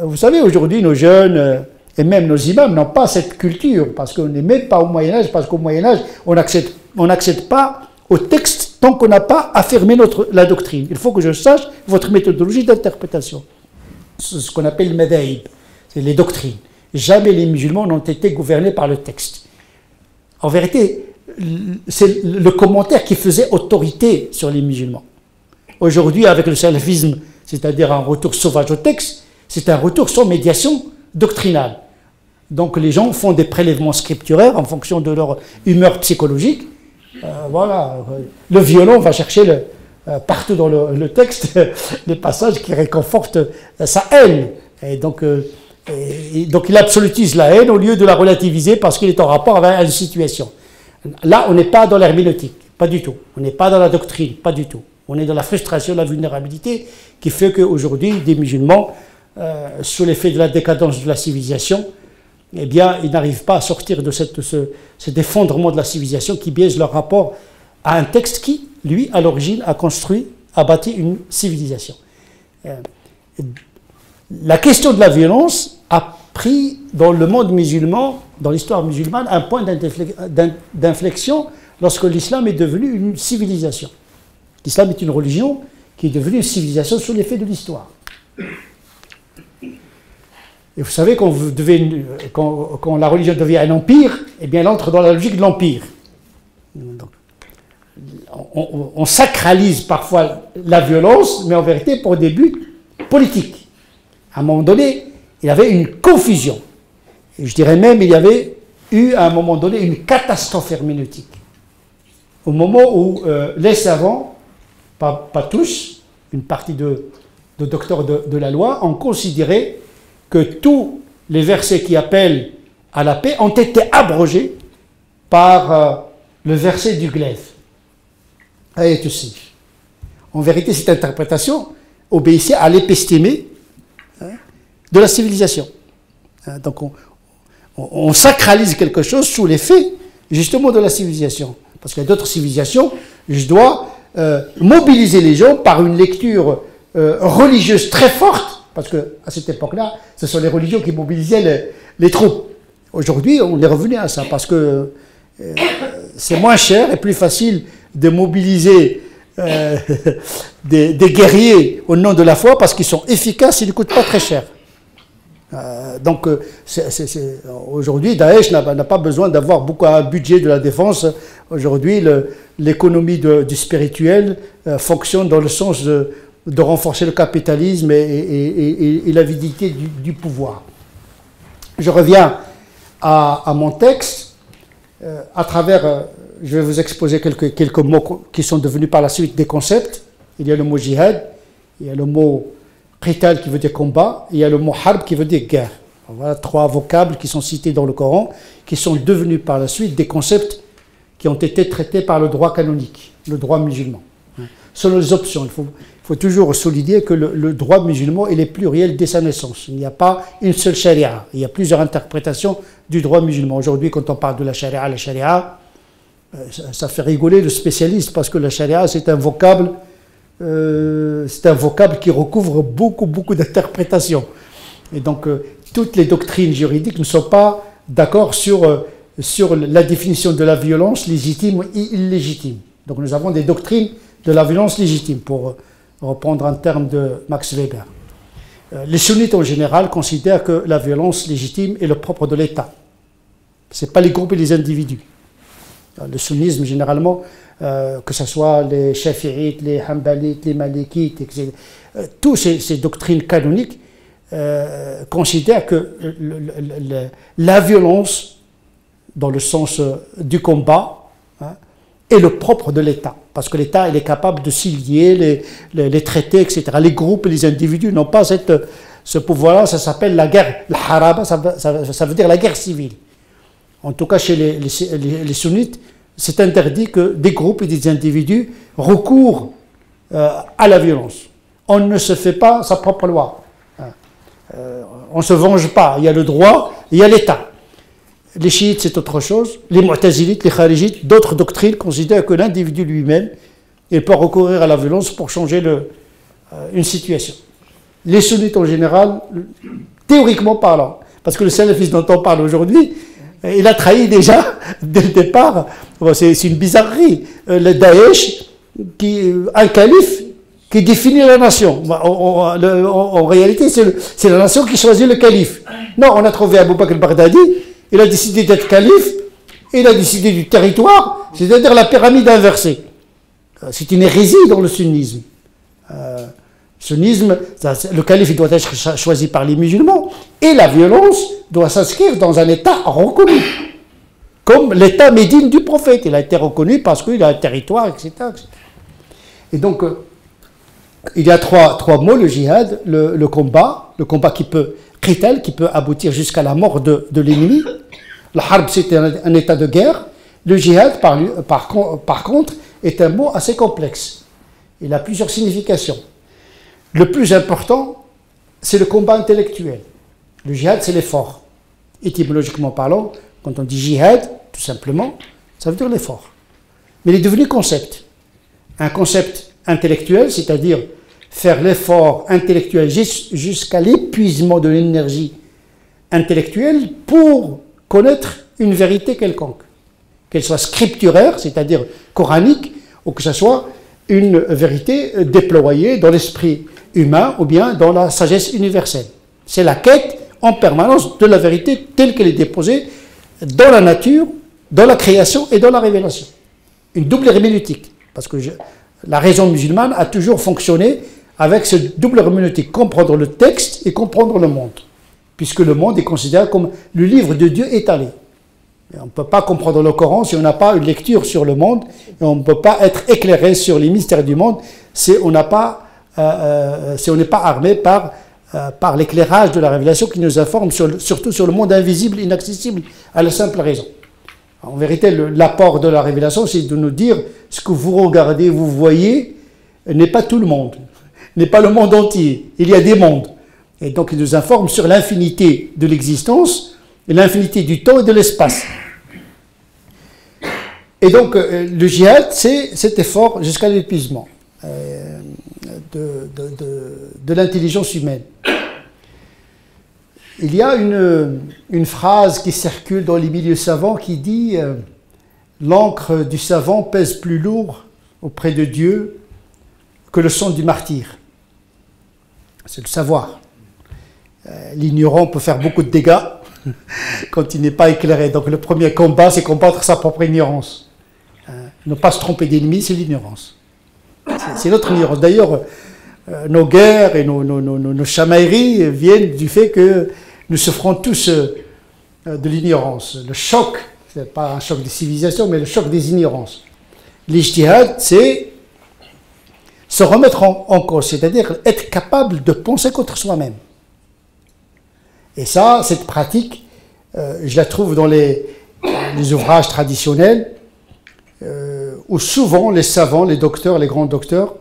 Vous savez, aujourd'hui, nos jeunes et même nos imams n'ont pas cette culture, parce qu'on n'est même pas au Moyen-Âge, parce qu'au Moyen-Âge, on n'accède pas au texte tant qu'on n'a pas affirmé la doctrine. Il faut que je sache votre méthodologie d'interprétation. C'est ce qu'on appelle le madhaïb, c'est les doctrines. Jamais les musulmans n'ont été gouvernés par le texte. En vérité, c'est le commentaire qui faisait autorité sur les musulmans. Aujourd'hui, avec le salafisme, c'est-à-dire un retour sauvage au texte, c'est un retour sans médiation doctrinale. Donc les gens font des prélèvements scripturaires en fonction de leur humeur psychologique. Voilà, le violon va chercher partout dans le texte les passages qui réconfortent sa haine. Et donc il absolutise la haine au lieu de la relativiser parce qu'il est en rapport avec une situation. Là, on n'est pas dans l'herméneutique, pas du tout. On n'est pas dans la doctrine, pas du tout. On est dans la frustration, la vulnérabilité qui fait qu'aujourd'hui, des musulmans, sous l'effet de la décadence de la civilisation, eh bien, ils n'arrivent pas à sortir de cet effondrement de la civilisation qui biaise leur rapport à un texte qui, lui, à l'origine, a bâti une civilisation. La question de la violence a pris dans le monde musulman, dans l'histoire musulmane, un point d'inflexion lorsque l'islam est devenu une civilisation. L'islam est une religion qui est devenue une civilisation sous l'effet de l'histoire. Et vous savez, quand la religion devient un empire, eh bien, elle entre dans la logique de l'empire. Donc, on sacralise parfois la violence, mais en vérité pour des buts politiques. À un moment donné, il y avait une confusion. Et je dirais même, il y avait eu à un moment donné une catastrophe herméneutique. Au moment où les savants, pas tous, une partie de docteurs de la loi, ont considéré que tous les versets qui appellent à la paix ont été abrogés par le verset du glaive. En vérité, cette interprétation obéissait à l'épistémé de la civilisation. Donc on sacralise quelque chose sous l'effet justement de la civilisation. Parce qu'il y a d'autres civilisations, je dois mobiliser les gens par une lecture religieuse très forte, parce qu'à cette époque-là, ce sont les religions qui mobilisaient les troupes. Aujourd'hui, on est revenu à ça, parce que c'est moins cher et plus facile de mobiliser des guerriers au nom de la foi, parce qu'ils sont efficaces et ils ne coûtent pas très cher. Donc aujourd'hui, Daesh n'a pas besoin d'avoir beaucoup un budget de la défense. Aujourd'hui, l'économie du spirituel fonctionne dans le sens de renforcer le capitalisme et l'avidité du pouvoir. Je reviens à mon texte. À travers, je vais vous exposer quelques mots qui sont devenus par la suite des concepts. Il y a le mot jihad, il y a le mot qital qui veut dire combat, et il y a le mot harb qui veut dire guerre. Voilà trois vocables qui sont cités dans le Coran, qui sont devenus par la suite des concepts qui ont été traités par le droit canonique, le droit musulman. Selon les options, il faut toujours souligner que le droit musulman il est pluriel dès sa naissance. Il n'y a pas une seule charia, il y a plusieurs interprétations du droit musulman. Aujourd'hui, quand on parle de la charia, ça fait rigoler le spécialiste, parce que la charia c'est un vocable qui recouvre beaucoup d'interprétations. Et donc, toutes les doctrines juridiques ne sont pas d'accord sur la définition de la violence légitime ou illégitime. Donc, nous avons des doctrines de la violence légitime, pour reprendre un terme de Max Weber. Les sunnites, en général, considèrent que la violence légitime est le propre de l'État. Ce n'est pas les groupes et les individus. Le sunnisme, généralement, que ce soit les shafi'ites, les hanbalites, les malikites, etc. Toutes ces doctrines canoniques considèrent que la violence, dans le sens du combat, est le propre de l'État. Parce que l'État il est capable de s'y lier, les traiter, etc. Les groupes et les individus n'ont pas ce pouvoir-là, ça s'appelle la guerre. La haraba, ça veut dire la guerre civile. En tout cas, chez les sunnites, c'est interdit que des groupes et des individus recourent à la violence. On ne se fait pas sa propre loi. On ne se venge pas. Il y a le droit, il y a l'État. Les chiites, c'est autre chose. Les mu'tazilites, les kharijites, d'autres doctrines considèrent que l'individu lui-même, il peut recourir à la violence pour changer une situation. Les sunnites, en général, théoriquement parlant, parce que le salafisme dont on parle aujourd'hui, il a trahi déjà, dès le départ, c'est une bizarrerie. Le Daesh, un calife qui définit la nation. En réalité, c'est la nation qui choisit le calife. Non, on a trouvé Abu Bakr al-Baghdadi, il a décidé d'être calife, et il a décidé du territoire, c'est-à-dire la pyramide inversée. C'est une hérésie dans le sunnisme. Sunnisme, le calife doit être choisi par les musulmans, et la violence doit s'inscrire dans un État reconnu, comme l'État médine du prophète. Il a été reconnu parce qu'il a un territoire, etc. Et donc, il y a trois mots, le jihad, le combat qui peut, qital, qui peut aboutir jusqu'à la mort de l'ennemi. Le harb, c'est un état de guerre. Le jihad, par contre, est un mot assez complexe. Il a plusieurs significations. Le plus important, c'est le combat intellectuel. Le jihad, c'est l'effort. Étymologiquement parlant, quand on dit jihad, tout simplement, ça veut dire l'effort. Mais il est devenu concept. Un concept intellectuel, c'est-à-dire faire l'effort intellectuel jusqu'à l'épuisement de l'énergie intellectuelle pour connaître une vérité quelconque. Qu'elle soit scripturaire, c'est-à-dire coranique, ou que ce soit une vérité déployée dans l'esprit humain ou bien dans la sagesse universelle. C'est la quête en permanence de la vérité telle qu'elle est déposée dans la nature, dans la création et dans la révélation. Une double herméneutique, parce que la raison musulmane a toujours fonctionné avec ce double herméneutique, comprendre le texte et comprendre le monde, puisque le monde est considéré comme le livre de Dieu étalé. Et on ne peut pas comprendre le Coran si on n'a pas une lecture sur le monde, et on ne peut pas être éclairé sur les mystères du monde si on n'est pas armé par l'éclairage de la révélation qui nous informe surtout sur le monde invisible, inaccessible, à la simple raison. En vérité, l'apport de la révélation, c'est de nous dire ce que vous regardez, vous voyez, n'est pas tout le monde, n'est pas le monde entier, il y a des mondes. Et donc il nous informe sur l'infinité de l'existence, et l'infinité du temps et de l'espace. Et donc, le djihad, c'est cet effort jusqu'à l'épuisement de l'intelligence humaine. Il y a une phrase qui circule dans les milieux savants qui dit « L'encre du savant pèse plus lourd auprès de Dieu que le sang du martyr. » C'est le savoir. L'ignorant peut faire beaucoup de dégâts quand il n'est pas éclairé. Donc le premier combat, c'est combattre sa propre ignorance. Ne pas se tromper d'ennemi, c'est l'ignorance. C'est notre ignorance. D'ailleurs, nos guerres et nos chamailleries viennent du fait que nous souffrons tous de l'ignorance. Le choc, ce n'est pas un choc des civilisations, mais le choc des ignorances. L'ijtihad, c'est se remettre en cause, c'est-à-dire être capable de penser contre soi-même. Et ça, cette pratique, je la trouve dans les ouvrages traditionnels, où souvent les savants, les docteurs, les grands docteurs,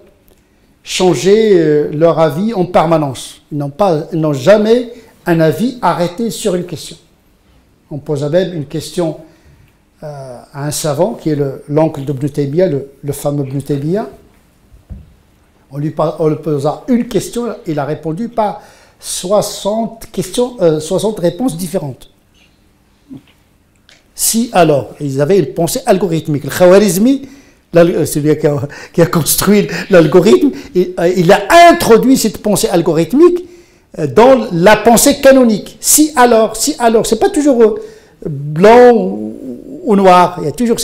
changeaient leur avis en permanence. Ils n'ont jamais un avis arrêté sur une question. On pose même une question à un savant, qui est l'oncle d'Ibn Taymiyyah, le fameux Ibn Taymiyyah. On lui posa une question, il a répondu par 60 réponses différentes. Si alors, ils avaient une pensée algorithmique. Le Khawarizmi, celui qui a construit l'algorithme, il a introduit cette pensée algorithmique dans la pensée canonique. Si alors, c'est pas toujours blanc ou noir. Il y a toujours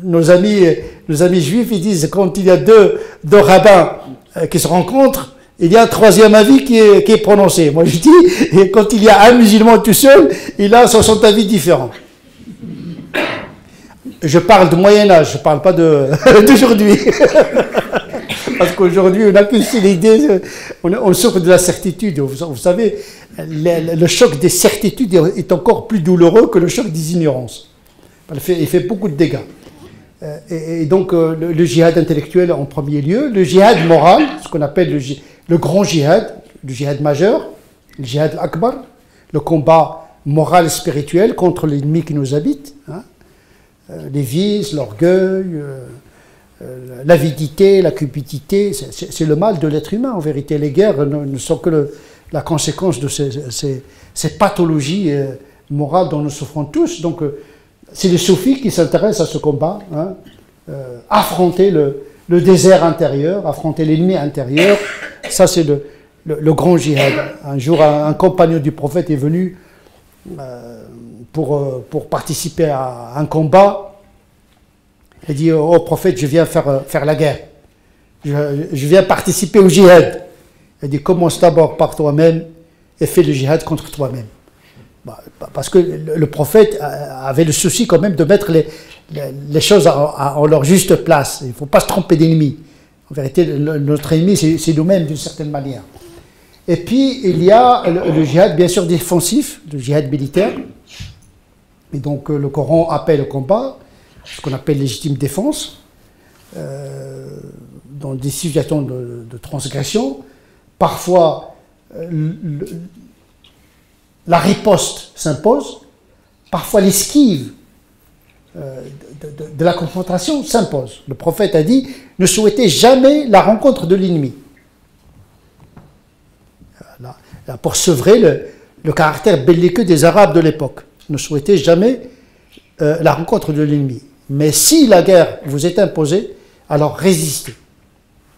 nos amis juifs, ils disent quand il y a deux rabbins qui se rencontrent, il y a un troisième avis qui est prononcé. Moi je dis, et quand il y a un musulman tout seul, il a 60 avis différents. Je parle de Moyen-Âge, je ne parle pas d'aujourd'hui. Parce qu'aujourd'hui, on n'a qu'une seule idée, on souffre de la certitude. Vous savez, le choc des certitudes est encore plus douloureux que le choc des ignorances. Il fait beaucoup de dégâts. Et donc, le djihad intellectuel en premier lieu, le djihad moral, ce qu'on appelle le grand djihad, le djihad majeur, le djihad akbar, le combat moral et spirituel contre l'ennemi qui nous habite, hein, les vices, l'orgueil, l'avidité, la cupidité, c'est le mal de l'être humain en vérité. Les guerres ne sont que la conséquence de ces pathologies morales dont nous souffrons tous. Donc, c'est les soufis qui s'intéressent à ce combat, hein, affronter le désert intérieur, affronter l'ennemi intérieur. Ça, c'est le grand djihad. Un jour, un compagnon du prophète est venu pour participer à un combat. Il dit au prophète, je viens faire la guerre. Je viens participer au djihad. Il dit, commence d'abord par toi-même et fais le djihad contre toi-même. Parce que le prophète avait le souci quand même de mettre les choses en leur juste place. Il ne faut pas se tromper d'ennemi. En vérité, notre ennemi, c'est nous-mêmes d'une certaine manière. Et puis, il y a le djihad, bien sûr, défensif, le djihad militaire. Et donc, le Coran appelle au combat, ce qu'on appelle légitime défense, dans des situations de transgression. Parfois, la riposte s'impose. Parfois, l'esquive de la confrontation s'impose. Le prophète a dit « Ne souhaitez jamais la rencontre de l'ennemi ». Pour sevrer le caractère belliqueux des Arabes de l'époque. Ne souhaitez jamais la rencontre de l'ennemi. Mais si la guerre vous est imposée, alors résistez.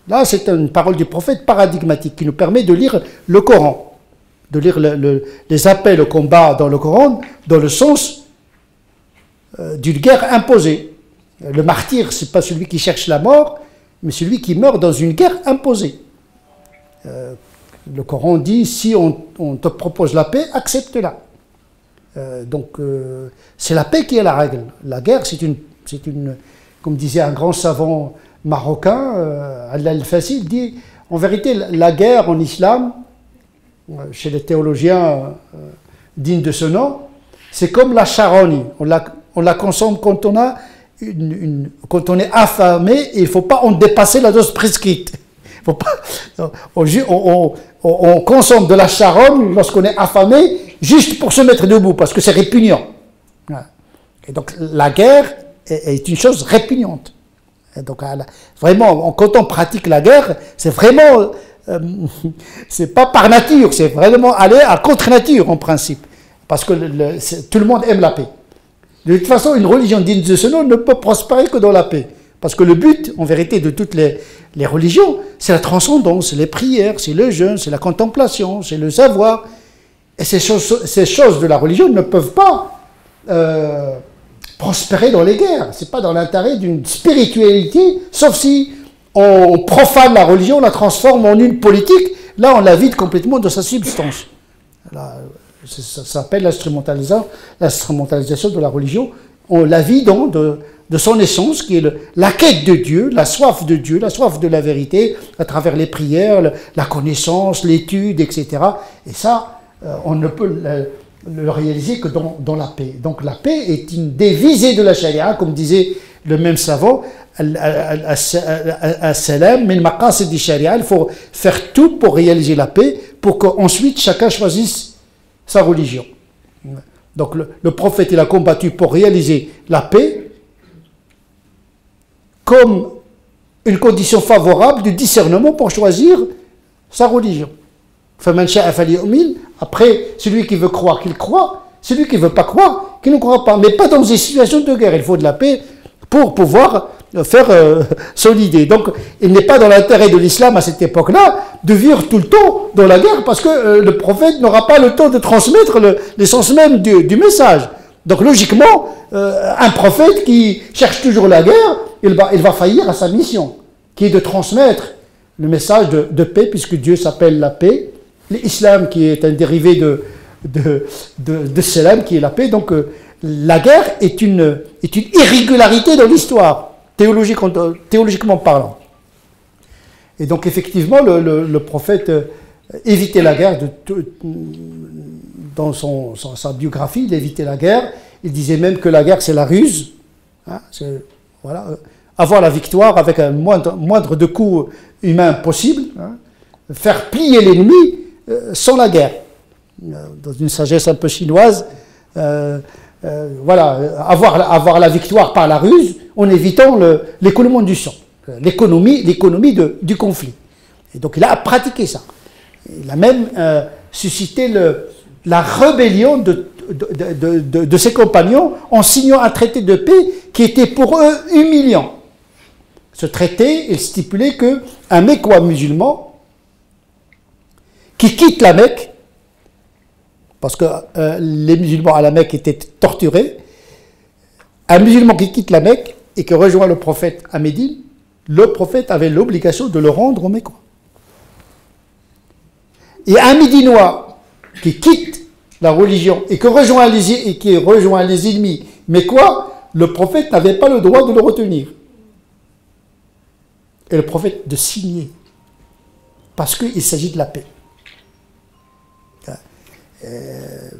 Là, c'est une parole du prophète paradigmatique qui nous permet de lire le Coran, de lire les appels au combat dans le Coran, dans le sens d'une guerre imposée. Le martyr, ce n'est pas celui qui cherche la mort, mais celui qui meurt dans une guerre imposée. Le Coran dit, si on te propose la paix, accepte-la. Donc, c'est la paix qui est la règle. La guerre, c'est une, comme disait un grand savant marocain, Allah al-Fassi, il dit, en vérité, la guerre en islam, chez les théologiens dignes de ce nom, c'est comme la charogne. On la consomme quand quand on est affamé, et il ne faut pas en dépasser la dose prescrite. Faut pas, on consomme de la charogne lorsqu'on est affamé, juste pour se mettre debout, parce que c'est répugnant. Et donc la guerre est une chose répugnante. Et donc vraiment, quand on pratique la guerre, c'est vraiment, c'est pas par nature, c'est vraiment aller à contre-nature en principe. Parce que tout le monde aime la paix. De toute façon, une religion digne de ce nom ne peut prospérer que dans la paix. Parce que le but, en vérité, de toutes les religions, c'est la transcendance, c'est les prières, c'est le jeûne, c'est la contemplation, c'est le savoir. Et ces choses de la religion ne peuvent pas prospérer dans les guerres. Ce n'est pas dans l'intérêt d'une spiritualité, sauf si on profane la religion, on la transforme en une politique. Là, on la vide complètement de sa substance. Là, ça s'appelle l'instrumentalisation de la religion. On la vide de son essence, qui est la quête de Dieu, la soif de la vérité, à travers les prières, la connaissance, l'étude, etc. Et ça, on ne peut le réaliser que dans la paix. Donc la paix est une des visées de la charia, comme disait le même savant, As-salam min maqasid di-sharia. Il faut faire tout pour réaliser la paix, pour qu'ensuite chacun choisisse sa religion. Donc le prophète, il a combattu pour réaliser la paix comme une condition favorable du discernement pour choisir sa religion. Après, celui qui veut croire, qu'il croit. Celui qui ne veut pas croire, qu'il ne croit pas. Mais pas dans des situations de guerre. Il faut de la paix pour pouvoir faire son idée. Donc, il n'est pas dans l'intérêt de l'islam à cette époque-là de vivre tout le temps dans la guerre, parce que le prophète n'aura pas le temps de transmettre l'essence même du message. Donc, logiquement, un prophète qui cherche toujours la guerre, il va faillir à sa mission, qui est de transmettre le message de paix, puisque Dieu s'appelle la paix. L'islam qui est un dérivé de salam, qui est la paix. Donc la guerre est une irrégularité dans l'histoire, théologiquement parlant. Et donc effectivement, le prophète évitait la guerre. Dans sa biographie, il évitait la guerre. Il disait même que la guerre, c'est la ruse. Hein, voilà, avoir la victoire avec un moindre de coups humains possible. Hein, faire plier l'ennemi sans la guerre. Dans une sagesse un peu chinoise, voilà, avoir la victoire par la ruse en évitant l'écoulement du sang, l'économie du conflit. Et donc il a pratiqué ça. Il a même suscité la rébellion de ses compagnons en signant un traité de paix qui était pour eux humiliant. Ce traité, il stipulait qu'un Mécois musulman qui quitte la Mecque, parce que les musulmans à la Mecque étaient torturés, un musulman qui quitte la Mecque et qui rejoint le prophète à Médine, le prophète avait l'obligation de le rendre aux Mécois. Et un Médinois qui quitte la religion, et qui rejoint les ennemis. Mais quoi? Le prophète n'avait pas le droit de le retenir. Et le prophète de signer. Parce qu'il s'agit de la paix.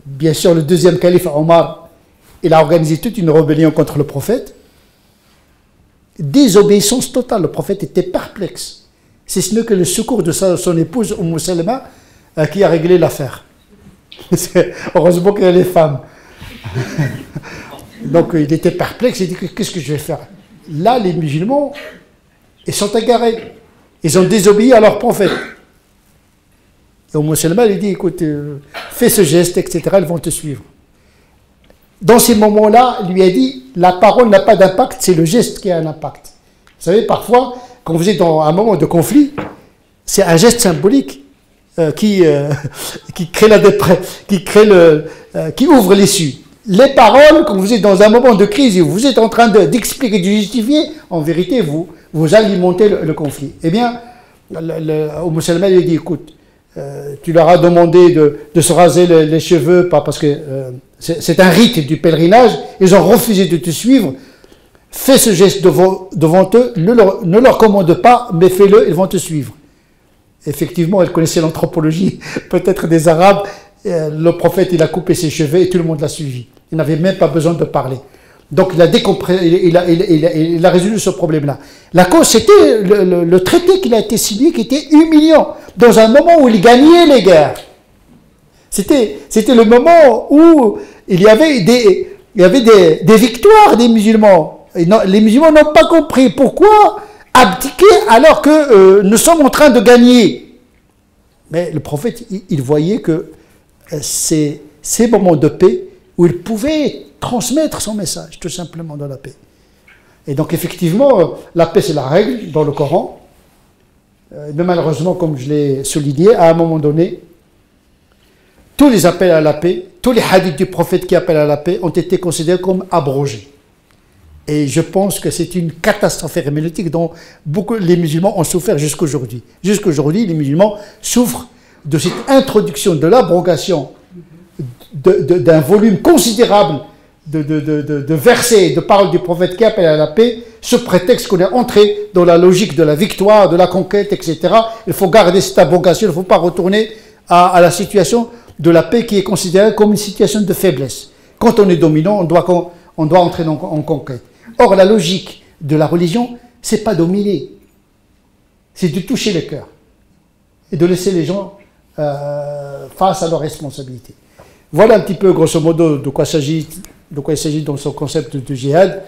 Bien sûr, le deuxième calife, Omar, il a organisé toute une rébellion contre le prophète. Désobéissance totale, le prophète était perplexe. Si ce n'est que le secours de son épouse, Salama, qui a réglé l'affaire. Heureusement qu'il y a les femmes. Donc il était perplexe, il dit qu'est-ce que je vais faire? Là, les musulmans, ils sont égarés. Ils ont désobéi à leur prophète. Et Salama lui dit, écoute, fais ce geste, etc., ils vont te suivre. Dans ces moments-là, il lui a dit, la parole n'a pas d'impact, c'est le geste qui a un impact. Vous savez, parfois, quand vous êtes dans un moment de conflit, c'est un geste symbolique qui crée la dépression, qui ouvre l'issue. Les paroles, quand vous êtes dans un moment de crise et vous êtes en train d'expliquer, de justifier, en vérité, vous alimentez le conflit. Eh bien, au Salama lui dit, écoute, tu leur as demandé de se raser les cheveux, parce que c'est un rite du pèlerinage, ils ont refusé de te suivre. Fais ce geste devant eux, ne leur commande pas, mais fais-le, ils vont te suivre. Effectivement, elle connaissait l'anthropologie, peut-être des Arabes. Le prophète, il a coupé ses cheveux et tout le monde l'a suivi. Il n'avait même pas besoin de parler. Donc, il a résolu ce problème-là. La cause, c'était le traité qu'il a été signé, qui était humiliant, dans un moment où il gagnait les guerres. C'était le moment où il y avait des victoires des musulmans. Et non, les musulmans n'ont pas compris pourquoi abdiquer alors que nous sommes en train de gagner. Mais le prophète, il voyait que ces moments de paix où il pouvait transmettre son message, tout simplement, dans la paix. Et donc, effectivement, la paix, c'est la règle dans le Coran. Mais malheureusement, comme je l'ai souligné, à un moment donné, tous les appels à la paix, tous les hadiths du prophète qui appellent à la paix ont été considérés comme abrogés. Et je pense que c'est une catastrophe herméneutique dont beaucoup les musulmans ont souffert jusqu'aujourd'hui. Jusqu'aujourd'hui, les musulmans souffrent de cette introduction, de l'abrogation d'un volume considérable de versets, de paroles du prophète qui appellent à la paix, ce prétexte qu'on est entré dans la logique de la victoire, de la conquête, etc. Il faut garder cette abrogation, il ne faut pas retourner à la situation de la paix qui est considérée comme une situation de faiblesse. Quand on est dominant, on doit entrer en conquête. Or, la logique de la religion, c'est pas dominer, c'est de toucher le cœur et de laisser les gens face à leurs responsabilités. Voilà un petit peu, grosso modo, de quoi il s'agit dans son concept de djihad.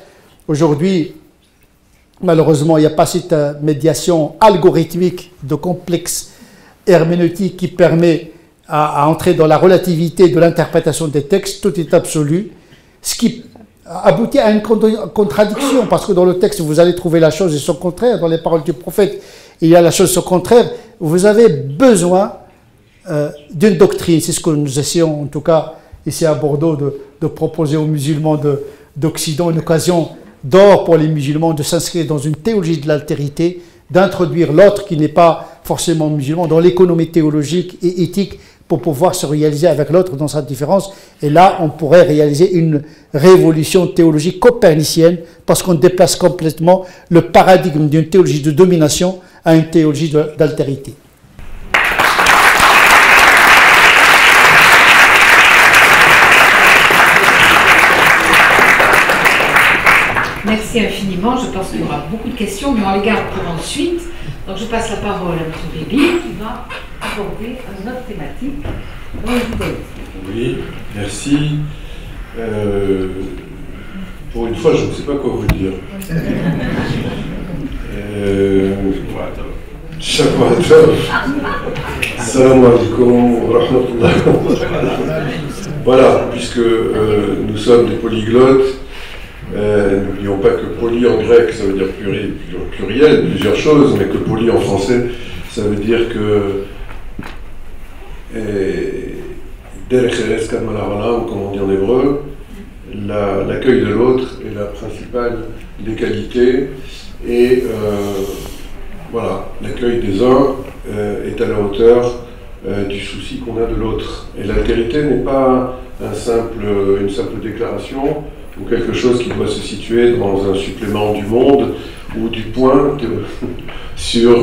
Aujourd'hui, malheureusement, il n'y a pas cette médiation algorithmique de complexe herméneutique qui permet à entrer dans la relativité de l'interprétation des textes. Tout est absolu, ce qui aboutit à une contradiction, parce que dans le texte, vous allez trouver la chose et son contraire. Dans les paroles du prophète, il y a la chose et son contraire. Vous avez besoin d'une doctrine. C'est ce que nous essayons, en tout cas, ici à Bordeaux, de proposer aux musulmans d'Occident, une occasion d'or pour les musulmans de s'inscrire dans une théologie de l'altérité, d'introduire l'autre qui n'est pas forcément musulman dans l'économie théologique et éthique pour pouvoir se réaliser avec l'autre dans sa différence. Et là, on pourrait réaliser une révolution théologique copernicienne parce qu'on déplace complètement le paradigme d'une théologie de domination à une théologie d'altérité. Merci infiniment. Je pense qu'il y aura beaucoup de questions, mais on les garde pour ensuite. Donc je passe la parole à M. Bébi qui va aborder une autre thématique. Oui, merci. Pour une fois, je ne sais pas quoi vous dire. Salam alaikum wa rahmatullahi wa barakatuh. Voilà, puisque nous sommes des polyglottes, n'oublions pas que poly en grec, ça veut dire pluriel, plusieurs choses, mais que poly en français, ça veut dire que derech ou comme on dit en hébreu, l'accueil de l'autre est la principale des qualités, et voilà, l'accueil des uns est à la hauteur du souci qu'on a de l'autre. Et l'altérité n'est pas une simple déclaration ou quelque chose qui doit se situer dans un supplément du Monde ou du Point sur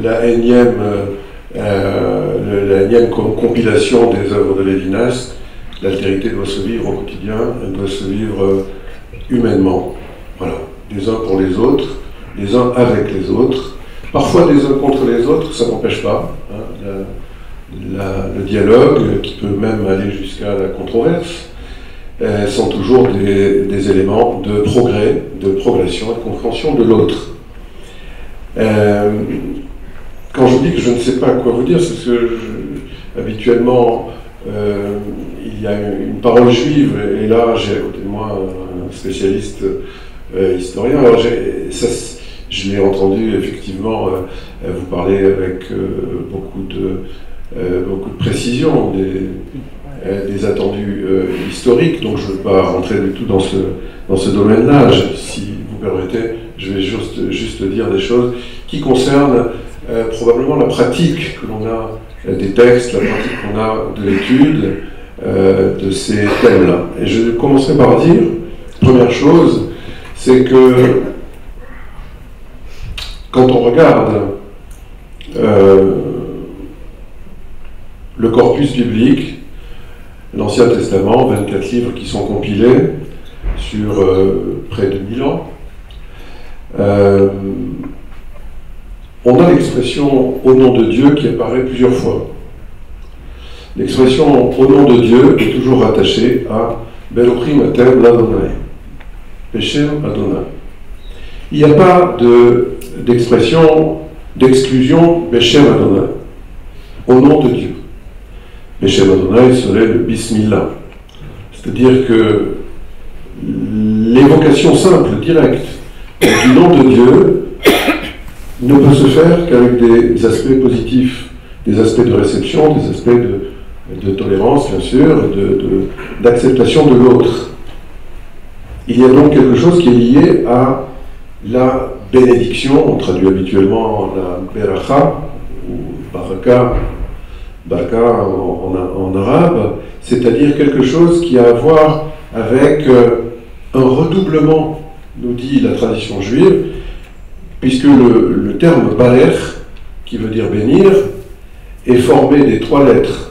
la énième compilation des œuvres de Lévinas. L'altérité doit se vivre au quotidien, elle doit se vivre humainement. Voilà, les uns pour les autres, les uns avec les autres, parfois les uns contre les autres, ça n'empêche pas le dialogue, qui peut même aller jusqu'à la controverse, sont toujours des éléments de progrès, de progression et de compréhension de l'autre. Quand je dis que je ne sais pas quoi vous dire, c'est parce que habituellement il y a une parole juive, et là j'ai à côté de moi un spécialiste historien. Alors je l'ai entendu effectivement vous parler avec beaucoup de précision des attendus historiques, donc je ne veux pas rentrer du tout dans ce domaine-là. Si vous permettez, je vais juste dire des choses qui concernent probablement la pratique que l'on a des textes, la pratique qu'on a de l'étude de ces thèmes-là. Et je commencerai par dire, première chose, c'est que quand on regarde le corpus biblique, l'Ancien Testament, 24 livres qui sont compilés sur près de 1000 ans, on a l'expression « au nom de Dieu » qui apparaît plusieurs fois. L'expression « au nom de Dieu » est toujours rattachée à « Beruchim atem l'Adonai » Beshem Adonai. Il n'y a pas d'expression d'exclusion Beshem Adonai, au nom de Dieu. Beshem Adonai serait le Bismillah. C'est-à-dire que l'évocation simple, directe, du nom de Dieu ne peut se faire qu'avec des aspects positifs, des aspects de réception, des aspects de tolérance, bien sûr, d'acceptation de l'autre. Il y a donc quelque chose qui est lié à la bénédiction, on traduit habituellement la beracha, ou baraka en arabe, c'est-à-dire quelque chose qui a à voir avec un redoublement, nous dit la tradition juive, puisque le terme barer, qui veut dire bénir, est formé des 3 lettres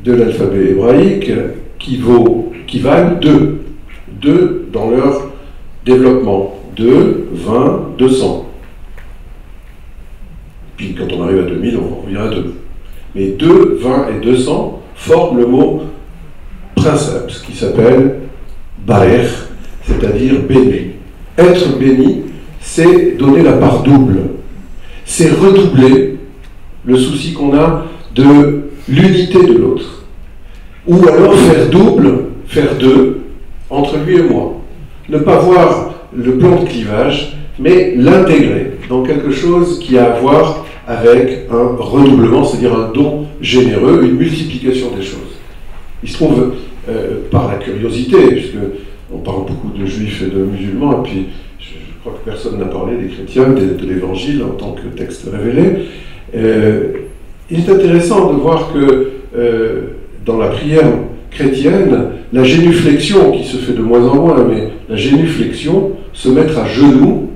de l'alphabet hébraïque qui valent 2. 2 dans leur développement. 2, 20, 200. Puis quand on arrive à 2000, on revient à 2. Mais 2, 20 et 200 forment le mot princeps qui s'appelle barer, c'est-à-dire béni. Être béni, c'est donner la part double. C'est redoubler le souci qu'on a de l'unité de l'autre. Ou alors faire double, faire 2, entre lui et moi. Ne pas voir le plan de clivage, mais l'intégrer dans quelque chose qui a à voir avec un redoublement, c'est-à-dire un don généreux, une multiplication des choses. Il se trouve, par la curiosité, puisque on parle beaucoup de juifs et de musulmans, et puis je crois que personne n'a parlé des chrétiens, de l'évangile en tant que texte révélé, il est intéressant de voir que dans la prière chrétienne, la génuflexion, qui se fait de moins en moins, mais la génuflexion, se mettre à genoux,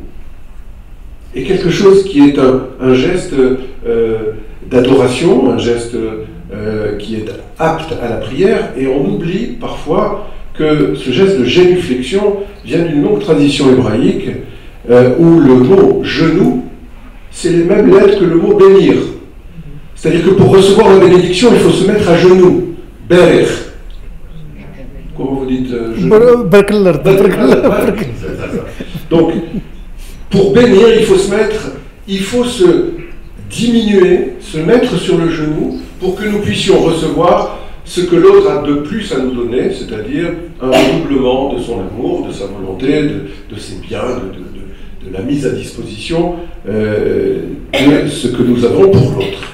est quelque chose qui est un geste d'adoration, un geste qui est apte à la prière, et on oublie parfois que ce geste de génuflexion vient d'une longue tradition hébraïque, où le mot genou, c'est les mêmes lettres que le mot bénir. C'est-à-dire que pour recevoir la bénédiction, il faut se mettre à genoux. Berer. Comment vous dites genou? Donc, pour bénir, il faut se diminuer, se mettre sur le genou pour que nous puissions recevoir ce que l'autre a de plus à nous donner, c'est-à-dire un redoublement de son amour, de sa volonté, de ses biens, de la mise à disposition de ce que nous avons pour l'autre.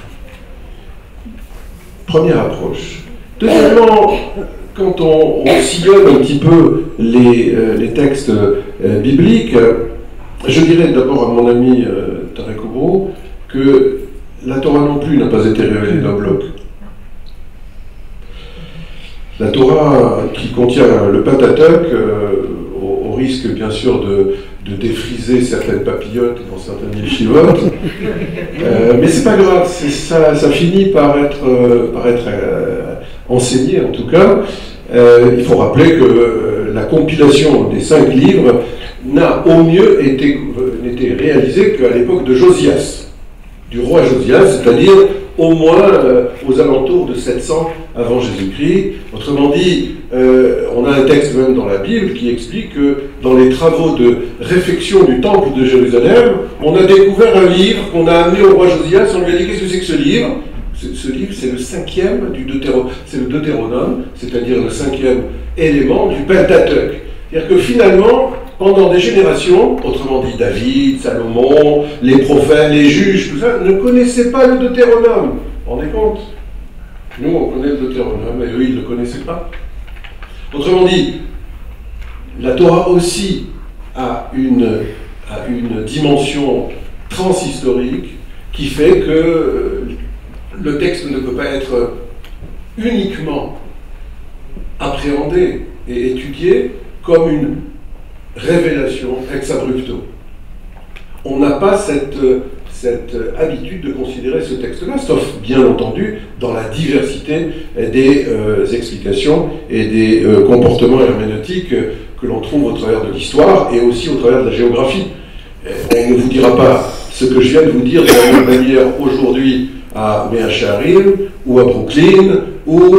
Première approche. Deuxièmement, quand on sillonne un petit peu les textes bibliques, je dirais d'abord à mon ami Tarek Obro que la Torah non plus n'a pas été révélée d'un bloc. La Torah qui contient le Pentateuque, au risque bien sûr de défriser certaines papillotes dans certaines yeshivotes, mais c'est pas grave, ça finit par être enseigné en tout cas. Il faut rappeler que la compilation des 5 livres n'a au mieux n'était réalisée qu'à l'époque de Josias, du roi Josias, c'est-à-dire au moins aux alentours de 700 avant Jésus-Christ. Autrement dit, on a un texte même dans la Bible qui explique que dans les travaux de réfection du temple de Jérusalem, on a découvert un livre qu'on a amené au roi Josias, on lui a dit qu'est-ce que c'est que ce livre? Ce livre, c'est le 5e du Deutéronome, c'est-à-dire le 5e élément du Pentateuque. C'est-à-dire que finalement, pendant des générations, autrement dit David, Salomon, les prophètes, les juges, tout ça, ne connaissaient pas le Deutéronome. Vous vous rendez compte? Nous, on connaît le Deutéronome, mais eux, ils ne le connaissaient pas. Autrement dit, la Torah aussi a une dimension transhistorique qui fait que le texte ne peut pas être uniquement appréhendé et étudié comme une révélation ex abrupto. On n'a pas cette habitude de considérer ce texte-là, sauf bien entendu dans la diversité des explications et des comportements herméneutiques que l'on trouve au travers de l'histoire et aussi au travers de la géographie. On ne vous dira pas ce que je viens de vous dire de la même manière aujourd'hui à Mea Shearim ou à Brooklyn ou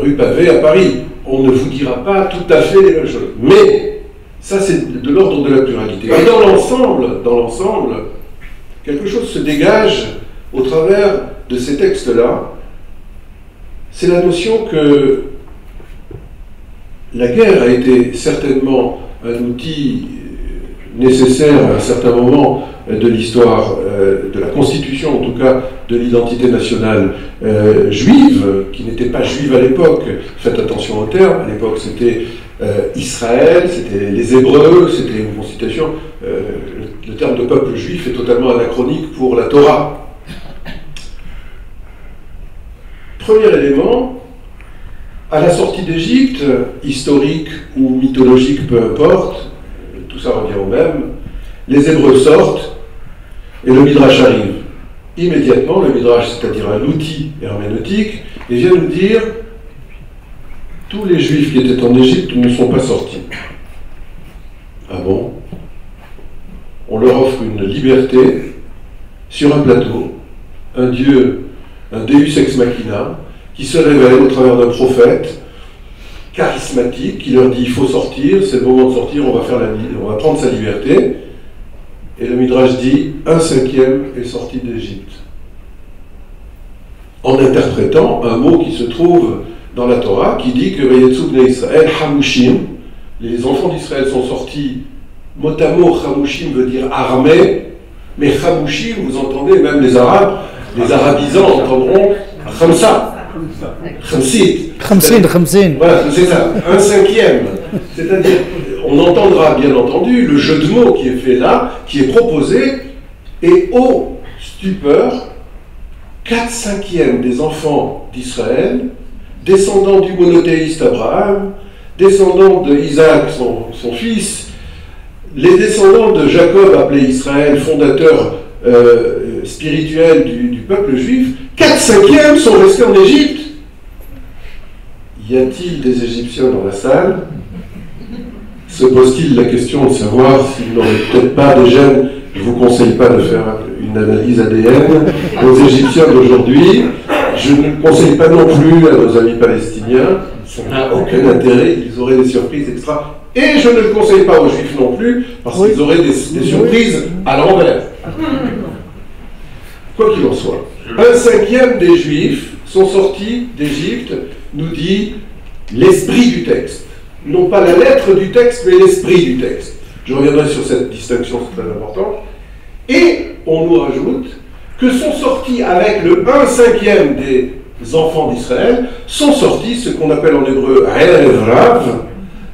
rue Pavée à Paris. On ne vous dira pas tout à fait les mêmes choses. Mais ça, c'est de l'ordre de la pluralité. Et dans l'ensemble, quelque chose se dégage au travers de ces textes-là. C'est la notion que la guerre a été certainement un outil nécessaire à un certain moment de l'histoire, de la constitution en tout cas, de l'identité nationale juive, qui n'était pas juive à l'époque. Faites attention au terme, à l'époque c'était Israël, c'était les Hébreux, c'était une constitution. Le terme de peuple juif est totalement anachronique pour la Torah. Premier élément, à la sortie d'Égypte, historique ou mythologique, peu importe, tout ça revient au même, les Hébreux sortent et le Midrash arrive. Immédiatement, le Midrash, c'est-à-dire un outil herméneutique, et vient nous dire tous les Juifs qui étaient en Égypte ne sont pas sortis. Ah bon? On leur offre une liberté sur un plateau, un Dieu, un Deus ex machina, qui se révèle au travers d'un prophète charismatique qui leur dit il faut sortir, c'est le moment de sortir, on va prendre sa liberté. Et le Midrash dit 1/5 est sorti d'Égypte. En interprétant un mot qui se trouve dans la Torah qui dit que Vayetzu bnei Israël Hamushim, les enfants d'Israël sont sortis, mot à mot, Hamushim veut dire armés, mais Hamushim, vous entendez, même les Arabes, les arabisants entendront Khamsa, Khamsit. Voilà, c'est ça, 1/5. C'est-à-dire, on entendra bien entendu le jeu de mots qui est fait là, qui est proposé, et ô stupeur, 4/5 des enfants d'Israël, descendants du monothéiste Abraham, descendants de Isaac, son fils, les descendants de Jacob, appelé Israël, fondateur spirituel du peuple juif, 4/5 sont restés en Égypte. Y a-t-il des Égyptiens dans la salle? Se pose-t-il la question de savoir s'ils n'auraient peut-être pas des gènes? Je ne vous conseille pas de faire une analyse ADN aux Égyptiens d'aujourd'hui. Je ne conseille pas non plus à nos amis palestiniens. Ça n'a aucun intérêt, ils auraient des surprises extra. Et je ne le conseille pas aux Juifs non plus, parce qu'ils auraient des surprises à l'envers. Quoi qu'il en soit, 1/5 des Juifs sont sortis d'Égypte, nous dit l'esprit du texte. Non pas la lettre du texte, mais l'esprit du texte. Je reviendrai sur cette distinction, c'est très important. Et on nous rajoute que sont sortis avec le 1/5 des enfants d'Israël, sont sortis ce qu'on appelle en hébreu Erev Rav,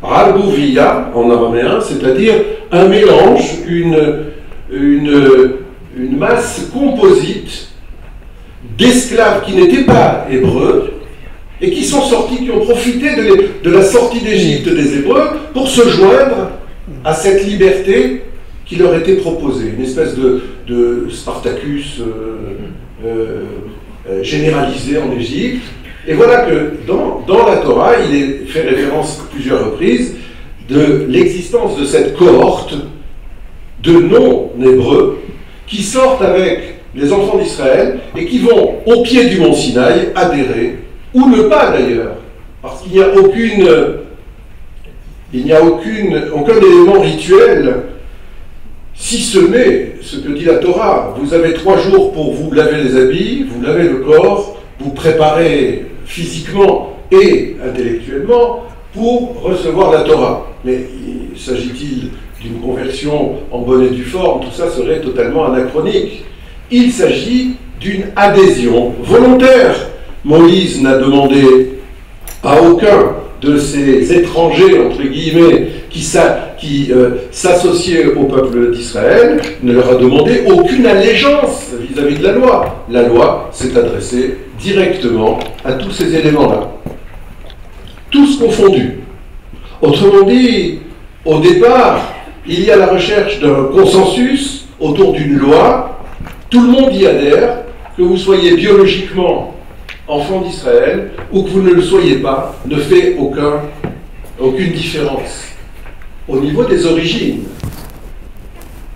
Rabouviya en araméen, c'est-à-dire un mélange, une une masse composite d'esclaves qui n'étaient pas hébreux et qui sont sortis, qui ont profité de la sortie d'Égypte des Hébreux pour se joindre à cette liberté qui leur était proposée, une espèce de Spartacus généralisé en Égypte. Et voilà que dans la Torah, il est fait référence à plusieurs reprises de l'existence de cette cohorte de non-hébreux qui sortent avec les enfants d'Israël et qui vont au pied du mont Sinaï adhérer, ou ne pas d'ailleurs, parce qu'il n'y a aucun élément rituel, si ce n'est ce que dit la Torah. Vous avez 3 jours pour vous laver les habits, vous lavez le corps, vous préparez physiquement et intellectuellement pour recevoir la Torah. Mais s'agit-il d'une conversion en bonne et due forme? Tout ça serait totalement anachronique. Il s'agit d'une adhésion volontaire. Moïse n'a demandé à aucun de ces étrangers, entre guillemets, qui s'associaient au peuple d'Israël, ne leur a demandé aucune allégeance vis-à-vis de la loi. La loi s'est adressée directement à tous ces éléments-là. Tous confondus. Autrement dit, au départ, il y a la recherche d'un consensus autour d'une loi, tout le monde y adhère, que vous soyez biologiquement enfant d'Israël ou que vous ne le soyez pas, ne fait aucune différence. Au niveau des origines,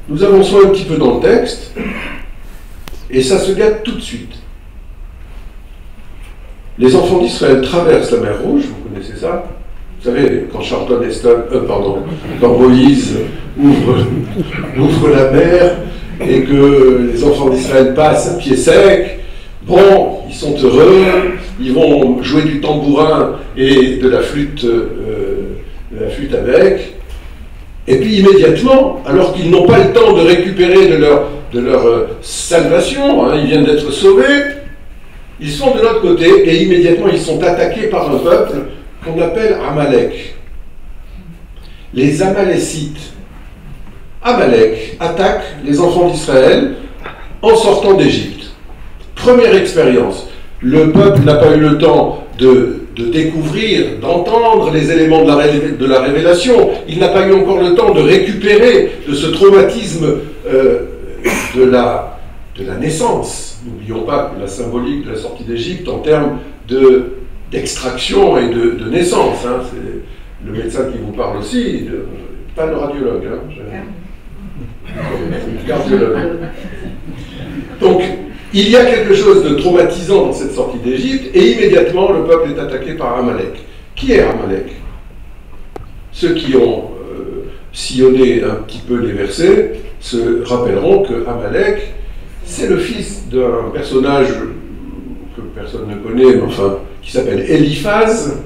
nous avançons un petit peu dans le texte, et ça se gâte tout de suite. Les enfants d'Israël traversent la mer Rouge, vous connaissez ça? Vous savez, quand quand Moïse ouvre la mer et que les enfants d'Israël passent à pied sec, bon, ils sont heureux, ils vont jouer du tambourin et de la flûte avec, et puis immédiatement, alors qu'ils n'ont pas le temps de récupérer de leur salvation, hein, ils viennent d'être sauvés, ils sont de l'autre côté et immédiatement ils sont attaqués par un peuple qu'on appelle Amalek. Les Amalécites. Amalek attaque les enfants d'Israël en sortant d'Égypte. Première expérience. Le peuple n'a pas eu le temps de découvrir, d'entendre les éléments de la révélation. Il n'a pas eu encore le temps de récupérer de ce traumatisme de la naissance. N'oublions pas que la symbolique de la sortie d'Égypte en termes d'extraction et de naissance. Hein. C'est le médecin qui vous parle aussi, pas le radiologue. Le cardiologue. Donc, il y a quelque chose de traumatisant dans cette sortie d'Égypte, et immédiatement, le peuple est attaqué par Amalek. Qui est Amalek? Ceux qui ont sillonné un petit peu les versets se rappelleront que Amalek, c'est le fils d'un personnage que personne ne connaît, mais enfin, qui s'appelle Eliphaz,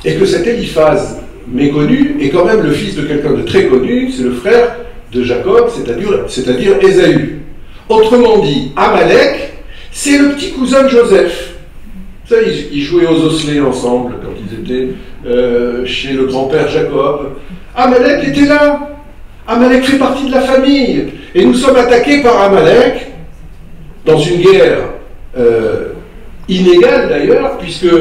et que cet Eliphaz méconnu est quand même le fils de quelqu'un de très connu, c'est le frère de Jacob, c'est-à-dire Ésaü. Autrement dit, Amalek, c'est le petit cousin de Joseph. Ça, ils jouaient aux osselets ensemble quand ils étaient chez le grand-père Jacob. Amalek était là. Amalek fait partie de la famille. Et nous sommes attaqués par Amalek dans une guerre inégale d'ailleurs, puisque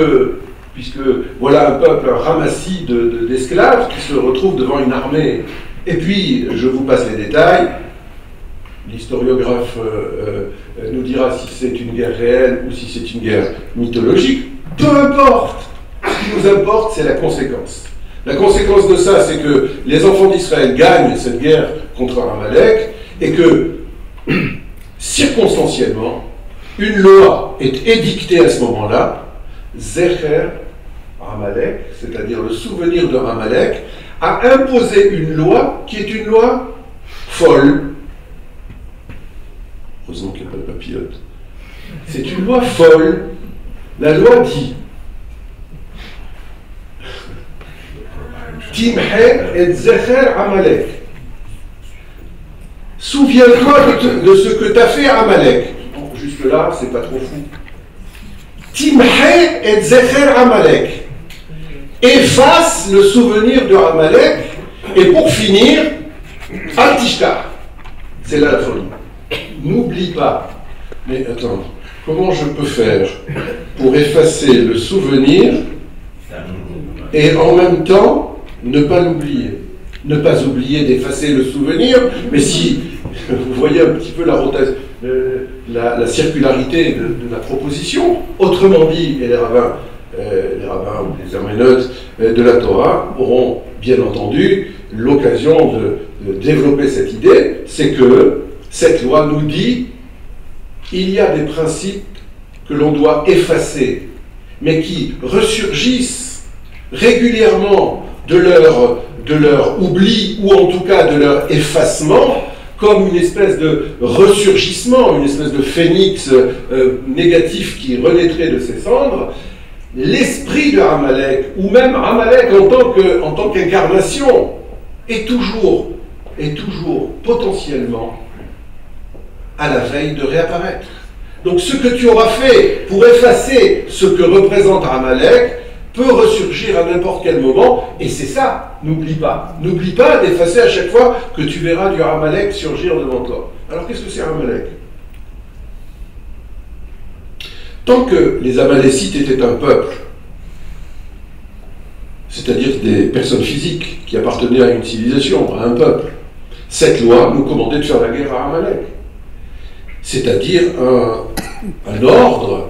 voilà un peuple, un ramassis d'esclaves qui se retrouve devant une armée. Et puis, je vous passe les détails. L'historiographe nous dira si c'est une guerre réelle ou si c'est une guerre mythologique. Peu importe. Ce qui nous importe, c'est la conséquence. La conséquence de ça, c'est que les enfants d'Israël gagnent cette guerre contre Amalek et que, circonstanciellement, une loi est édictée à ce moment-là, Zecher Amalek, c'est-à-dire le souvenir de Amalek, a imposé une loi qui est une loi folle. Heureusement qu'il n'y a pas de papillote. C'est une loi folle. La loi dit Timhe et Zecher Amalek. Souviens-toi de ce que t'as fait à Amalek. Bon, jusque-là, c'est pas trop fou. Timhe et Zecher Amalek. Efface le souvenir de Amalek. Et pour finir, Al-Tishkar. C'est là la folie. N'oublie pas. Mais attends, comment je peux faire pour effacer le souvenir et en même temps ne pas l'oublier? Ne pas oublier d'effacer le souvenir, mais si vous voyez un petit peu la circularité de la proposition, autrement dit, et les rabbins ou les herméneutes de la Torah auront bien entendu l'occasion de développer cette idée, c'est que cette loi nous dit il y a des principes que l'on doit effacer, mais qui ressurgissent régulièrement de leur oubli, ou en tout cas de leur effacement, comme une espèce de ressurgissement, une espèce de phénix négatif qui renaîtrait de ses cendres. L'esprit de Amalek, ou même Amalek en tant qu'incarnation, est toujours potentiellement à la veille de réapparaître. Donc ce que tu auras fait pour effacer ce que représente Amalek peut ressurgir à n'importe quel moment, et c'est ça, n'oublie pas. N'oublie pas d'effacer à chaque fois que tu verras du Amalek surgir devant toi. Alors qu'est-ce que c'est Amalek? Tant que les Amalécites étaient un peuple, c'est-à-dire des personnes physiques qui appartenaient à une civilisation, à un peuple, cette loi nous commandait de faire la guerre à Amalek. C'est-à-dire un ordre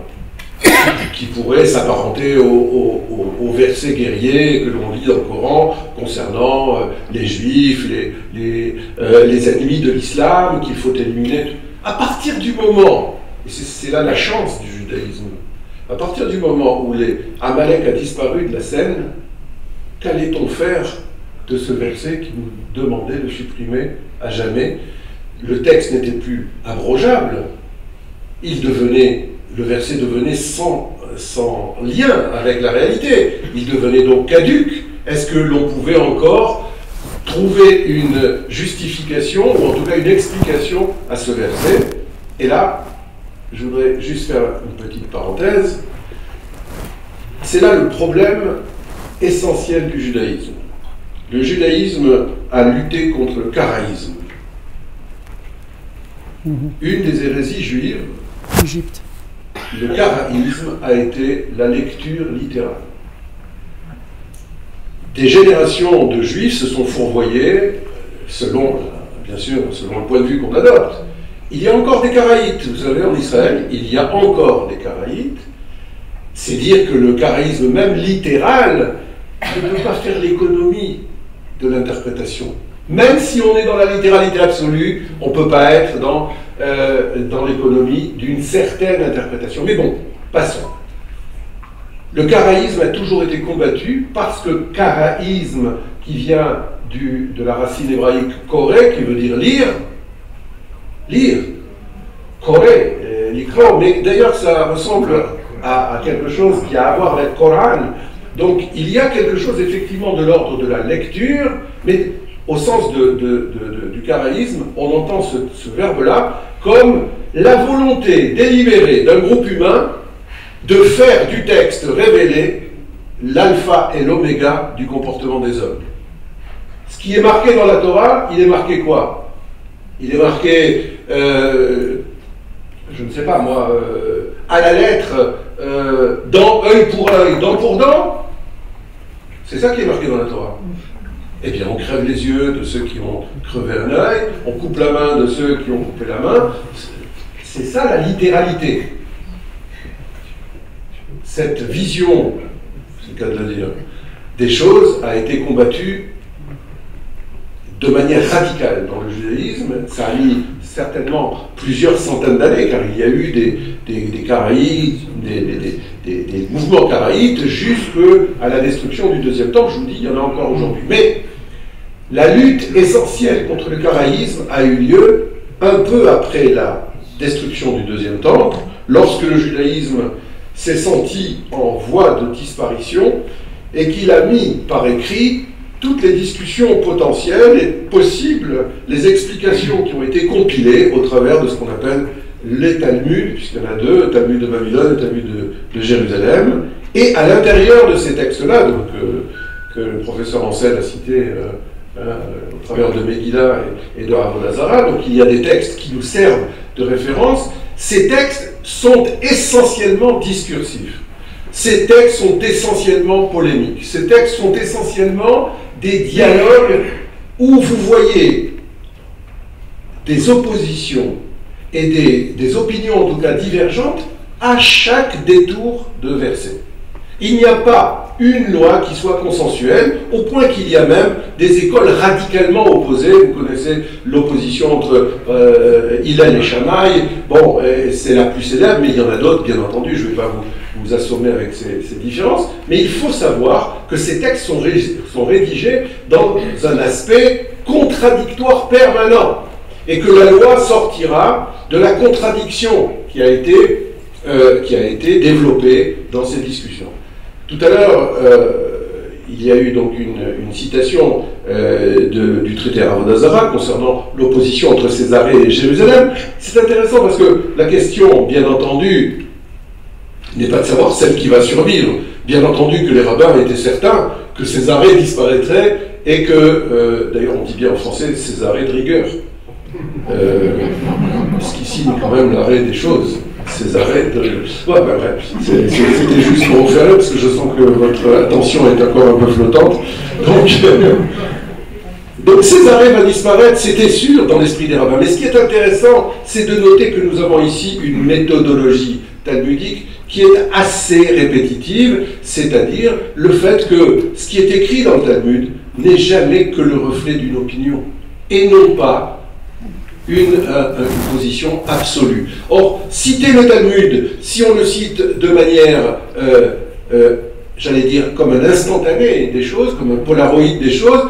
qui pourrait s'apparenter au verset guerrier que l'on lit dans le Coran concernant les Juifs, les ennemis de l'islam, qu'il faut éliminer. À partir du moment, et c'est là la chance du judaïsme, à partir du moment où Amalek a disparu de la scène, qu'allait-on faire de ce verset qui nous demandait de supprimer à jamais? Le texte n'était plus abrogeable, le verset devenait sans lien avec la réalité, il devenait donc caduc. Est-ce que l'on pouvait encore trouver une justification, ou en tout cas une explication à ce verset? Et là, je voudrais juste faire une petite parenthèse. C'est là le problème essentiel du judaïsme. Le judaïsme a lutté contre le karaïsme. Une des hérésies juives, Égypte. Le karaïsme a été la lecture littérale. Des générations de juifs se sont fourvoyés, bien sûr, selon le point de vue qu'on adopte. Il y a encore des karaïtes, vous savez, en Israël, il y a encore des karaïtes. C'est dire que le karaïsme, même littéral, ne peut pas faire l'économie de l'interprétation. Même si on est dans la littéralité absolue, on ne peut pas être dans l'économie d'une certaine interprétation. Mais bon, passons. Le karaïsme a toujours été combattu parce que karaïsme, qui vient de la racine hébraïque koré, qui veut dire lire, koré, l'ikra, mais d'ailleurs ça ressemble à quelque chose qui a à voir avec Coran. Donc il y a quelque chose effectivement de l'ordre de la lecture, mais au sens du karaïsme, on entend ce verbe-là comme la volonté délibérée d'un groupe humain de faire du texte révélé l'alpha et l'oméga du comportement des hommes. Ce qui est marqué dans la Torah, il est marqué quoi? Il est marqué, je ne sais pas moi, à la lettre, dent, œil pour œil, dent pour dent. C'est ça qui est marqué dans la Torah. Eh bien, on crève les yeux de ceux qui ont crevé un œil, on coupe la main de ceux qui ont coupé la main. C'est ça la littéralité. Cette vision, c'est le cas de le dire, des choses a été combattue de manière radicale dans le judaïsme. Ça a mis certainement plusieurs centaines d'années, car il y a eu des karaïtes, des mouvements karaïtes jusqu'à la destruction du deuxième temple. Je vous dis, il y en a encore aujourd'hui. Mais la lutte essentielle contre le karaïsme a eu lieu un peu après la destruction du deuxième temple, lorsque le judaïsme s'est senti en voie de disparition et qu'il a mis par écrit toutes les discussions potentielles et possibles, les explications qui ont été compilées au travers de ce qu'on appelle les Talmuds, puisqu'il y en a deux, le Talmud de Babylone et le Talmud de Jérusalem. Et à l'intérieur de ces textes-là, que le professeur Ancel a cité au travers de Megillah et de Avodah Zarah. Donc il y a des textes qui nous servent de référence. Ces textes sont essentiellement discursifs. Ces textes sont essentiellement polémiques. Ces textes sont essentiellement des dialogues où vous voyez des oppositions et des opinions, en tout cas divergentes, à chaque détour de verset. Il n'y a pas une loi qui soit consensuelle, au point qu'il y a même des écoles radicalement opposées. Vous connaissez l'opposition entre Hillel et Shammai. Bon, c'est la plus célèbre, mais il y en a d'autres, bien entendu. Je ne vais pas vous assommer avec ces différences. Mais il faut savoir que ces textes sont rédigés dans un aspect contradictoire permanent. Et que la loi sortira de la contradiction qui a été développée dans ces discussions. Tout à l'heure, il y a eu donc une citation du traité Avodah Zarah concernant l'opposition entre Césarée et Jérusalem. C'est intéressant parce que la question, bien entendu, n'est pas de savoir celle qui va survivre. Bien entendu que les rabbins étaient certains que Césarée disparaîtrait et que, d'ailleurs on dit bien en français, Césarée de rigueur. Ce qui signe quand même l'arrêt des choses. Césarée de rigueur. Ouais, ben bref, c'était juste pour faire là, parce que je sens que votre attention est encore un peu flottante. Donc Césarée va disparaître, c'était sûr dans l'esprit des rabbins. Mais ce qui est intéressant, c'est de noter que nous avons ici une méthodologie talmudique qui est assez répétitive, c'est-à-dire le fait que ce qui est écrit dans le Talmud n'est jamais que le reflet d'une opinion, et non pas une position absolue. Or, citer le Talmud, si on le cite de manière, j'allais dire, comme un instantané des choses, comme un polaroïd des choses,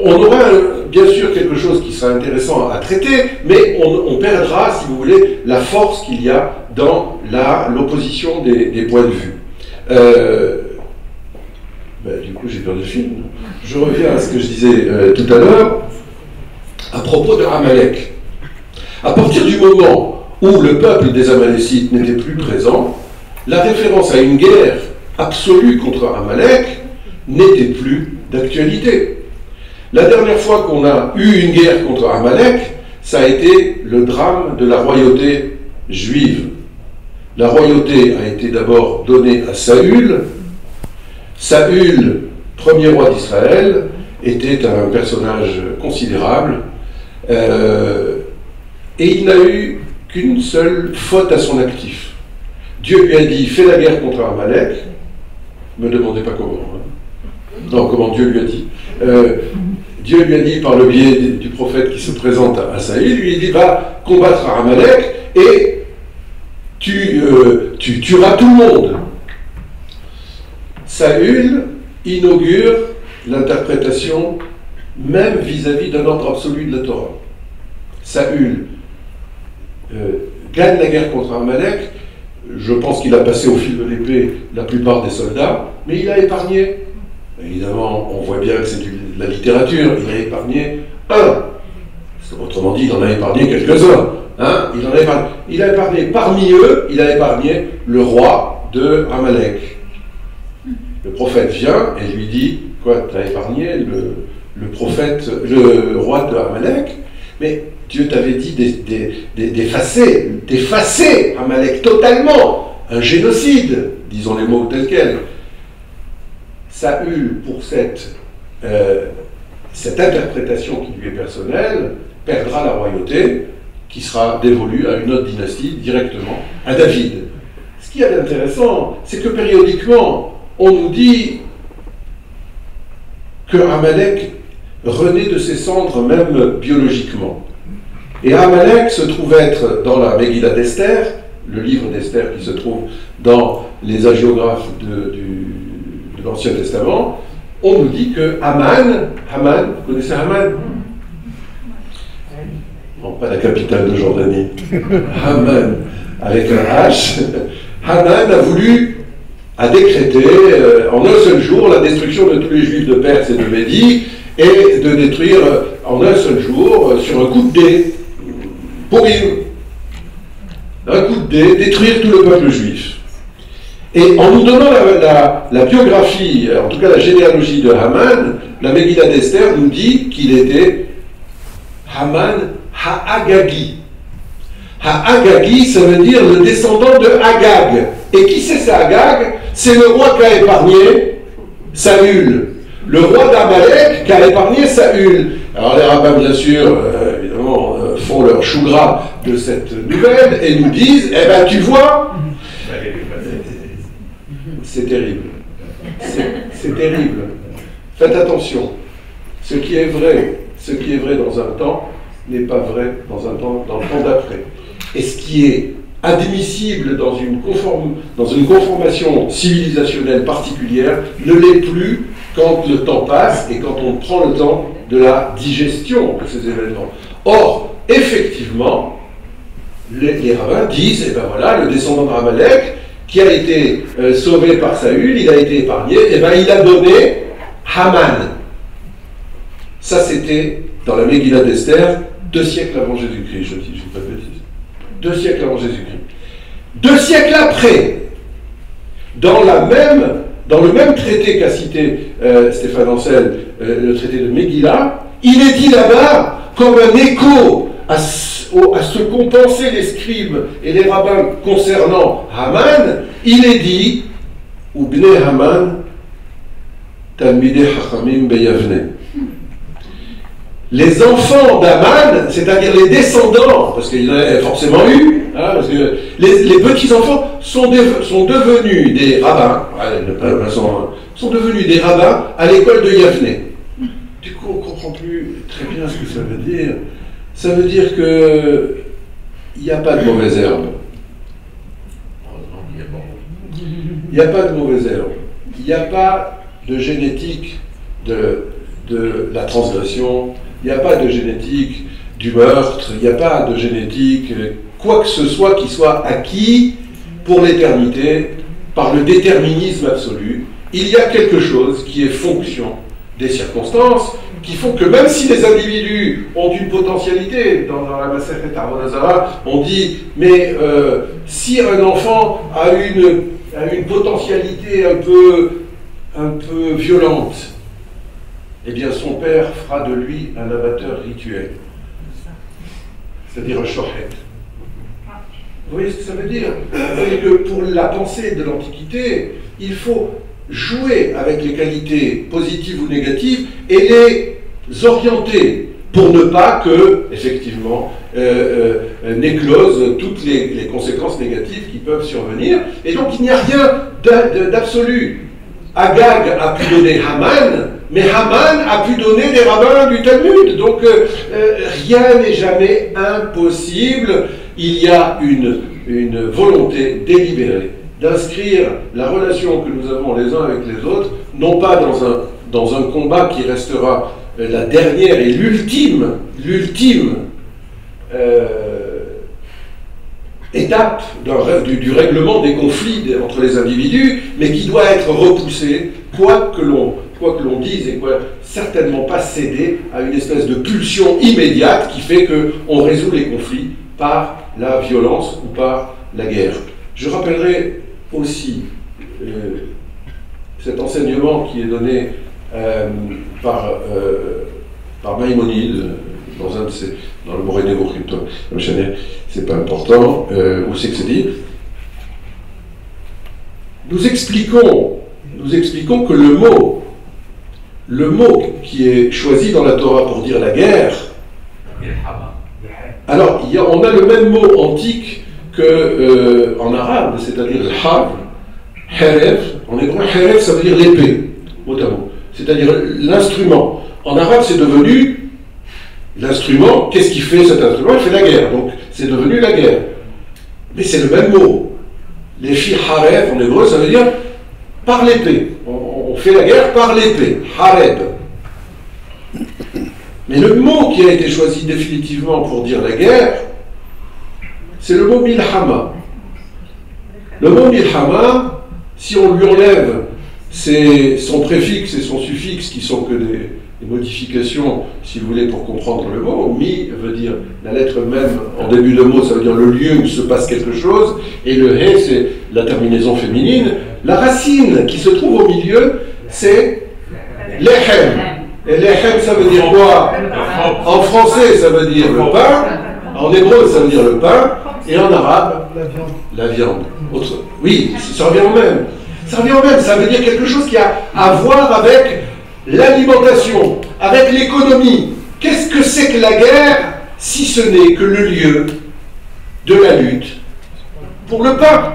on aura bien sûr quelque chose qui sera intéressant à traiter, mais on perdra, si vous voulez, la force qu'il y a dans l'opposition des points de vue. Du coup, j'ai perdu le film. Je reviens à ce que je disais tout à l'heure, à propos de Amalek. À partir du moment où le peuple des Amalécites n'était plus présent, la référence à une guerre absolue contre Amalek n'était plus d'actualité. La dernière fois qu'on a eu une guerre contre Amalek, ça a été le drame de la royauté juive. La royauté a été d'abord donnée à Saül. Saül, premier roi d'Israël, était un personnage considérable et il n'a eu qu'une seule faute à son actif. Dieu lui a dit « fais la guerre contre Amalek ». Ne me demandez pas comment. Hein. Non, comment Dieu lui a dit. Dieu lui a dit par le biais du prophète qui se présente à Saül, il lui a dit « va combattre Amalek et tu tueras tout le monde ». Saül inaugure l'interprétation même vis-à-vis d'un ordre absolu de la Torah. Saül gagne la guerre contre Amalek. Je pense qu'il a passé au fil de l'épée la plupart des soldats, mais il a épargné. Évidemment, on voit bien que c'est de la littérature. Il a épargné un. Autrement dit, il en a épargné quelques-uns. Hein, il a épargné parmi eux, il a épargné le roi de Amalek. Le prophète vient et lui dit « Quoi, tu as épargné le roi de Amalek ?» Mais Dieu t'avait dit d'effacer Amalek totalement, un génocide, disons les mots tels quels. Saül, pour cette interprétation qui lui est personnelle, perdra la royauté qui sera dévolue à une autre dynastie directement, à David. Ce qu'il y a d'intéressant, c'est que périodiquement, on nous dit que Amalek renaît de ses cendres même biologiquement. Et Amalek se trouve être dans la Megillah d'Esther, le livre d'Esther qui se trouve dans les hagiographes de l'Ancien Testament. On nous dit que Haman, vous connaissez Haman? Non, pas la capitale de Jordanie. Haman, avec un H. Haman a décrété en un seul jour la destruction de tous les Juifs de Perse et de Médie et de détruire en un seul jour, sur un coup de dé, Purim, un coup de dé, détruire tout le peuple juif. Et en nous donnant la biographie, en tout cas la généalogie de Haman, la Megillah d'Esther nous dit qu'il était Haman Ha'agagi. Ha'agagi, ça veut dire le descendant de Agag. Et qui c'est Agag? C'est le roi qui a épargné Saül. Le roi d'Amalek qui a épargné Saül. Alors les rabbins, bien sûr, évidemment, font leur chou gras de cette nouvelle et nous disent, eh ben tu vois, c'est terrible. C'est terrible. Faites attention. Ce qui est vrai dans un temps n'est pas vrai dans le temps d'après. Et ce qui est admissible dans une conformation civilisationnelle particulière ne l'est plus quand le temps passe et quand on prend le temps de la digestion de ces événements. Or, effectivement, les rabbins disent, eh ben voilà, le descendant de Amalek, qui a été sauvé par Saül, il a été épargné, eh ben il a donné Haman. Ça, c'était dans la Megillah d'Esther, 2 siècles avant Jésus-Christ, je dis pas de bêtises. 2 siècles avant Jésus-Christ. 2 siècles après, dans le même traité qu'a cité Stéphane Ancel, le traité de Megillah, il est dit là-bas, comme un écho à ce qu'ont pensé les scribes et les rabbins concernant Haman, il est dit, ou Bnei Haman, Talmidei Chachamim Beyavne. Les enfants d'Aman, c'est-à-dire les descendants, parce qu'il y en a forcément eu, hein, parce que les petits-enfants sont devenus des rabbins, sont devenus des rabbins à l'école de Yavne. Du coup, on ne comprend plus très bien ce que ça veut dire. Ça veut dire que il n'y a pas de mauvaise herbe. Il n'y a pas de mauvaise herbe. Il n'y a pas de génétique de la transgression. Il n'y a pas de génétique du meurtre. Il n'y a pas de génétique quoi que ce soit qui soit acquis pour l'éternité par le déterminisme absolu. Il y a quelque chose qui est fonction des circonstances qui font que même si les individus ont une potentialité, dans la Masechet Avodah Zarah, on dit, mais si un enfant a une potentialité un peu violente, eh bien son père fera de lui un abatteur rituel, c'est-à-dire un shohet. Vous voyez ce que ça veut dire? Vous voyez que pour la pensée de l'Antiquité, il faut jouer avec les qualités positives ou négatives et les orienter pour ne pas que, effectivement, n'éclosent toutes les conséquences négatives qui peuvent survenir. Et donc il n'y a rien d'absolu. Agag a pu donner Haman, mais Haman a pu donner des rabbins du Talmud. Donc rien n'est jamais impossible. Il y a une volonté délibérée d'inscrire la relation que nous avons les uns avec les autres, non pas dans un combat qui restera la dernière et l'ultime étape du règlement des conflits entre les individus, mais qui doit être repoussé, quoi que l'on dise, et certainement pas céder à une espèce de pulsion immédiate qui fait qu'on résout les conflits par la violence ou par la guerre. Je rappellerai aussi cet enseignement qui est donné par Maïmonide dans le Moré Nebuchim, c'est pas important, où c'est que c'est dit. Nous expliquons que le mot qui est choisi dans la Torah pour dire la guerre, alors on a le même mot antique qu'en arabe, c'est-à-dire le harb, herev. En hébreu, herev, ça veut dire l'épée, mot à mot, c'est-à-dire l'instrument. En arabe, c'est devenu l'instrument. Qu'est-ce qui fait cet instrument? Il fait la guerre, donc c'est devenu la guerre. Mais c'est le même mot. Les filles harev, en hébreu, ça veut dire par l'épée. On fait la guerre par l'épée, hareb. Mais le mot qui a été choisi définitivement pour dire la guerre, c'est le mot milhama. Le mot milhama, si on lui enlève son préfixe et son suffixe, qui sont que des modifications, si vous voulez, pour comprendre le mot, mi veut dire la lettre même en début de mot, ça veut dire le lieu où se passe quelque chose, et le he, c'est la terminaison féminine. La racine qui se trouve au milieu, c'est lehem. lachem, ça veut dire quoi? En français, ça veut dire le pain. En hébreu, ça veut dire le pain. Et en arabe, la viande. Oui, ça revient au même. Ça revient au même. Ça veut dire quelque chose qui a à voir avec l'alimentation, avec l'économie. Qu'est-ce que c'est que la guerre, si ce n'est que le lieu de la lutte pour le pain?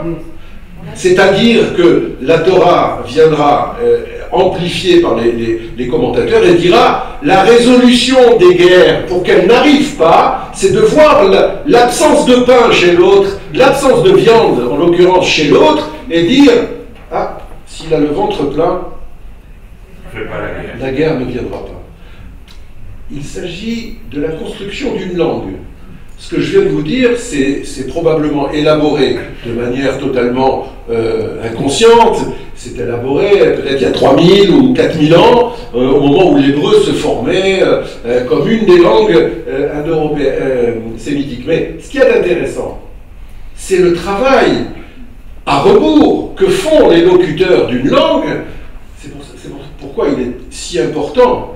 C'est-à-dire que la Torah viendra amplifiée par les commentateurs et dira la résolution des guerres pour qu'elles n'arrivent pas, c'est de voir l'absence de pain chez l'autre, l'absence de viande en l'occurrence chez l'autre, et dire ah, s'il a le ventre plein, la guerre ne viendra pas. Il s'agit de la construction d'une langue. Ce que je viens de vous dire, c'est probablement élaboré de manière totalement inconsciente. C'est élaboré peut-être il y a 3000 ou 4000 ans, au moment où l'hébreu se formait comme une des langues indo-sémitiques. Mais ce qu'il y a d'intéressant, c'est le travail à rebours que font les locuteurs d'une langue. C'est pourquoi il est si important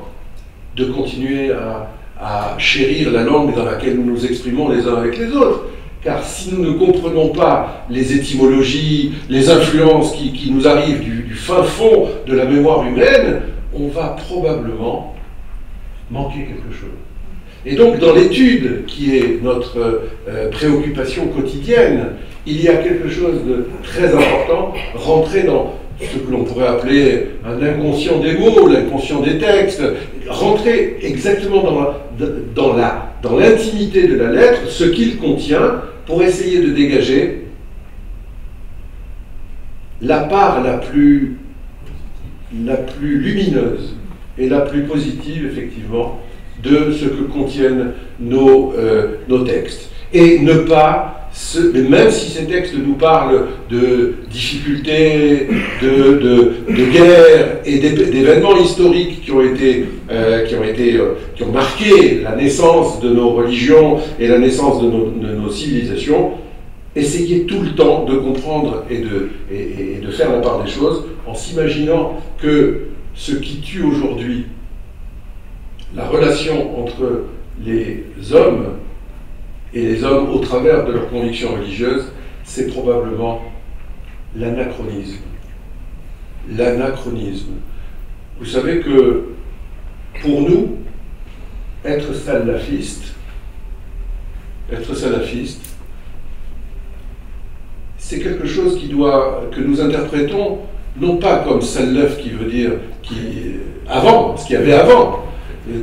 de continuer à chérir la langue dans laquelle nous nous exprimons les uns avec les autres. Car si nous ne comprenons pas les étymologies, les influences qui nous arrivent du fin fond de la mémoire humaine, on va probablement manquer quelque chose. Et donc dans l'étude qui est notre préoccupation quotidienne, il y a quelque chose de très important, rentrer dans ce que l'on pourrait appeler un inconscient des mots, l'inconscient des textes, rentrer exactement dans l'intimité de la lettre, ce qu'il contient, pour essayer de dégager la part la plus lumineuse et la plus positive, effectivement, de ce que contiennent nos textes. Et ne pas, même si ces textes nous parlent de difficultés, de guerres et d'événements historiques qui ont marqué la naissance de nos religions et la naissance de nos civilisations, essayez tout le temps de comprendre et de faire la part des choses en s'imaginant que ce qui tue aujourd'hui la relation entre les hommes et les hommes au travers de leurs convictions religieuses, c'est probablement l'anachronisme. L'anachronisme. Vous savez que pour nous, être salafiste, c'est quelque chose que nous interprétons non pas comme salaf qui veut dire avant, ce qu'il y avait avant,